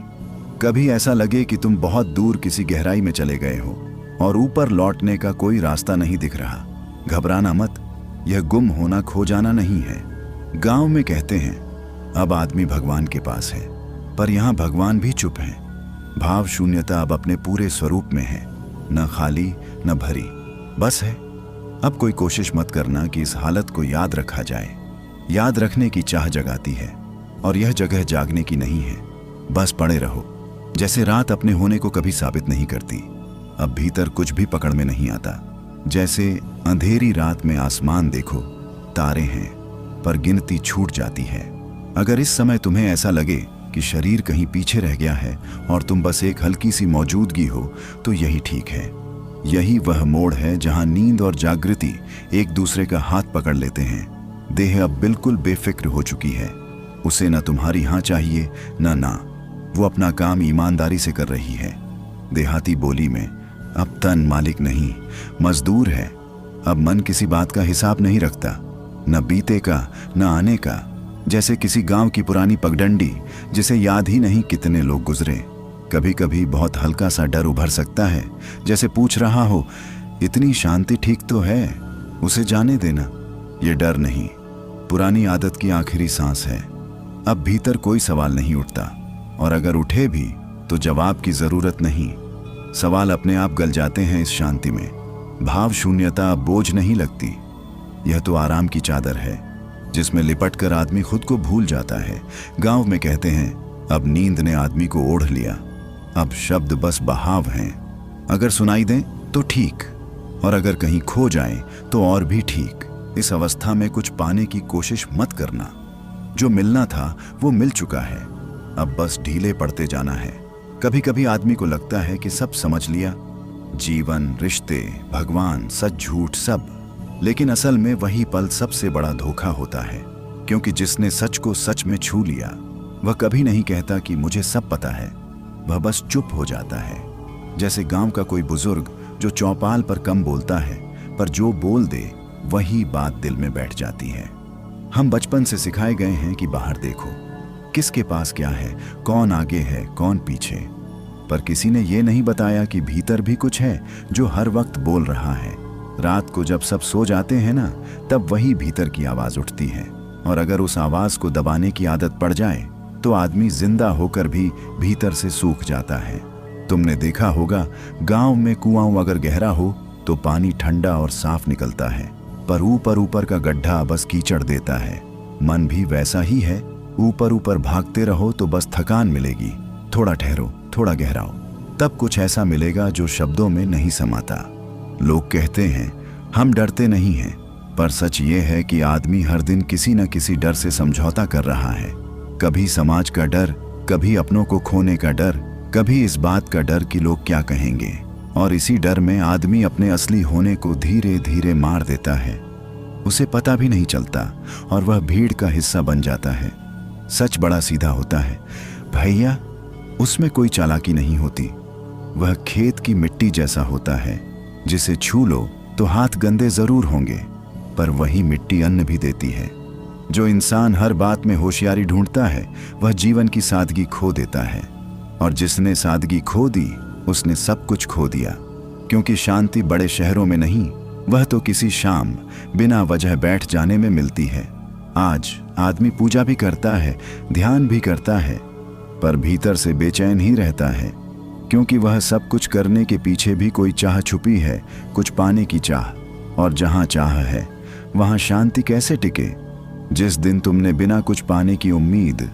कभी ऐसा लगे कि तुम बहुत दूर किसी गहराई में चले गए हो और ऊपर लौटने का कोई रास्ता नहीं दिख रहा। घबराना मत, यह गुम होना खो जाना नहीं है। गांव में कहते हैं अब आदमी भगवान के पास है, पर यहां भगवान भी चुप है। भाव शून्यता अब अपने पूरे स्वरूप में है, न खाली न भरी, बस है। अब कोई कोशिश मत करना कि इस हालत को याद रखा जाए। याद रखने की चाह जगाती है, और यह जगह जागने की नहीं है। बस पड़े रहो, जैसे रात अपने होने को कभी साबित नहीं करती। अब भीतर कुछ भी पकड़ में नहीं आता। जैसे अंधेरी रात में आसमान देखो, तारे हैं पर गिनती छूट जाती है। अगर इस समय तुम्हें ऐसा लगे कि शरीर कहीं पीछे रह गया है और तुम बस एक हल्की सी मौजूदगी हो, तो यही ठीक है। यही वह मोड़ है जहां नींद और जागृति एक दूसरे का हाथ पकड़ लेते हैं। देह अब बिल्कुल बेफिक्र हो चुकी है। उसे न तुम्हारी हाँ चाहिए न ना। वो अपना काम ईमानदारी से कर रही है। देहाती बोली में अब तन मालिक नहीं, मजदूर है। अब मन किसी बात का हिसाब नहीं रखता, न बीते का न आने का। जैसे किसी गांव की पुरानी पगडंडी जिसे याद ही नहीं कितने लोग गुजरे। कभी कभी बहुत हल्का सा डर उभर सकता है, जैसे पूछ रहा हो इतनी शांति ठीक तो है, उसे जाने देना। ये डर नहीं, पुरानी आदत की आखिरी सांस है। अब भीतर कोई सवाल नहीं उठता, और अगर उठे भी तो जवाब की जरूरत नहीं। सवाल अपने आप गल जाते हैं इस शांति में। भाव शून्यता अब बोझ नहीं लगती, यह तो आराम की चादर है जिसमें लिपट कर आदमी खुद को भूल जाता है। गांव में कहते हैं अब नींद ने आदमी को ओढ़ लिया। अब शब्द बस बहाव हैं। अगर सुनाई दें तो ठीक, और अगर कहीं खो जाएं तो और भी ठीक। इस अवस्था में कुछ पाने की कोशिश मत करना। जो मिलना था वो मिल चुका है, अब बस ढीले पड़ते जाना है। कभी कभी आदमी को लगता है कि सब समझ लिया, जीवन, रिश्ते, भगवान, सच झूठ सब। लेकिन असल में वही पल सबसे बड़ा धोखा होता है, क्योंकि जिसने सच को सच में छू लिया वह कभी नहीं कहता कि मुझे सब पता है। वह बस चुप हो जाता है। जैसे गांव का कोई बुजुर्ग जो चौपाल पर कम बोलता है, पर जो बोल दे वही बात दिल में बैठ जाती है। हम बचपन से सिखाए गए हैं कि बाहर देखो, किसके पास क्या है, कौन आगे है कौन पीछे, पर किसी ने ये नहीं बताया कि भीतर भी कुछ है जो हर वक्त बोल रहा है। रात को जब सब सो जाते हैं ना, तब वही भीतर की आवाज उठती है, और अगर उस आवाज को दबाने की आदत पड़ जाए तो आदमी जिंदा होकर भी भीतर से सूख जाता है। तुमने देखा होगा गांव में कुआं अगर गहरा हो तो पानी ठंडा और साफ निकलता है, पर ऊपर ऊपर का गड्ढा बस कीचड़ देता है। मन भी वैसा ही है, ऊपर ऊपर भागते रहो तो बस थकान मिलेगी। थोड़ा ठहरो, थोड़ा गहराओ, तब कुछ ऐसा मिलेगा जो शब्दों में नहीं समाता। लोग कहते हैं हम डरते नहीं हैं, पर सच ये है कि आदमी हर दिन किसी न किसी डर से समझौता कर रहा है। कभी समाज का डर, कभी अपनों को खोने का डर, कभी इस बात का डर कि लोग क्या कहेंगे। और इसी डर में आदमी अपने असली होने को धीरे धीरे मार देता है। उसे पता भी नहीं चलता और वह भीड़ का हिस्सा बन जाता है। सच बड़ा सीधा होता है भैया, उसमें कोई चालाकी नहीं होती। वह खेत की मिट्टी जैसा होता है, जिसे छू लो तो हाथ गंदे जरूर होंगे, पर वही मिट्टी अन्न भी देती है। जो इंसान हर बात में होशियारी ढूंढता है वह जीवन की सादगी खो देता है, और जिसने सादगी खो दी उसने सब कुछ खो दिया। क्योंकि शांति बड़े शहरों में नहीं, वह तो किसी शाम बिना वजह बैठ जाने में मिलती है। आज आदमी पूजा भी करता है, ध्यान भी करता है, पर भीतर से बेचैन ही रहता है, क्योंकि वह सब कुछ करने के पीछे भी कोई चाह छुपी है, कुछ पाने की चाह। और जहां चाह है वहां शांति कैसे टिके? जिस दिन तुमने बिना कुछ पाने की उम्मीद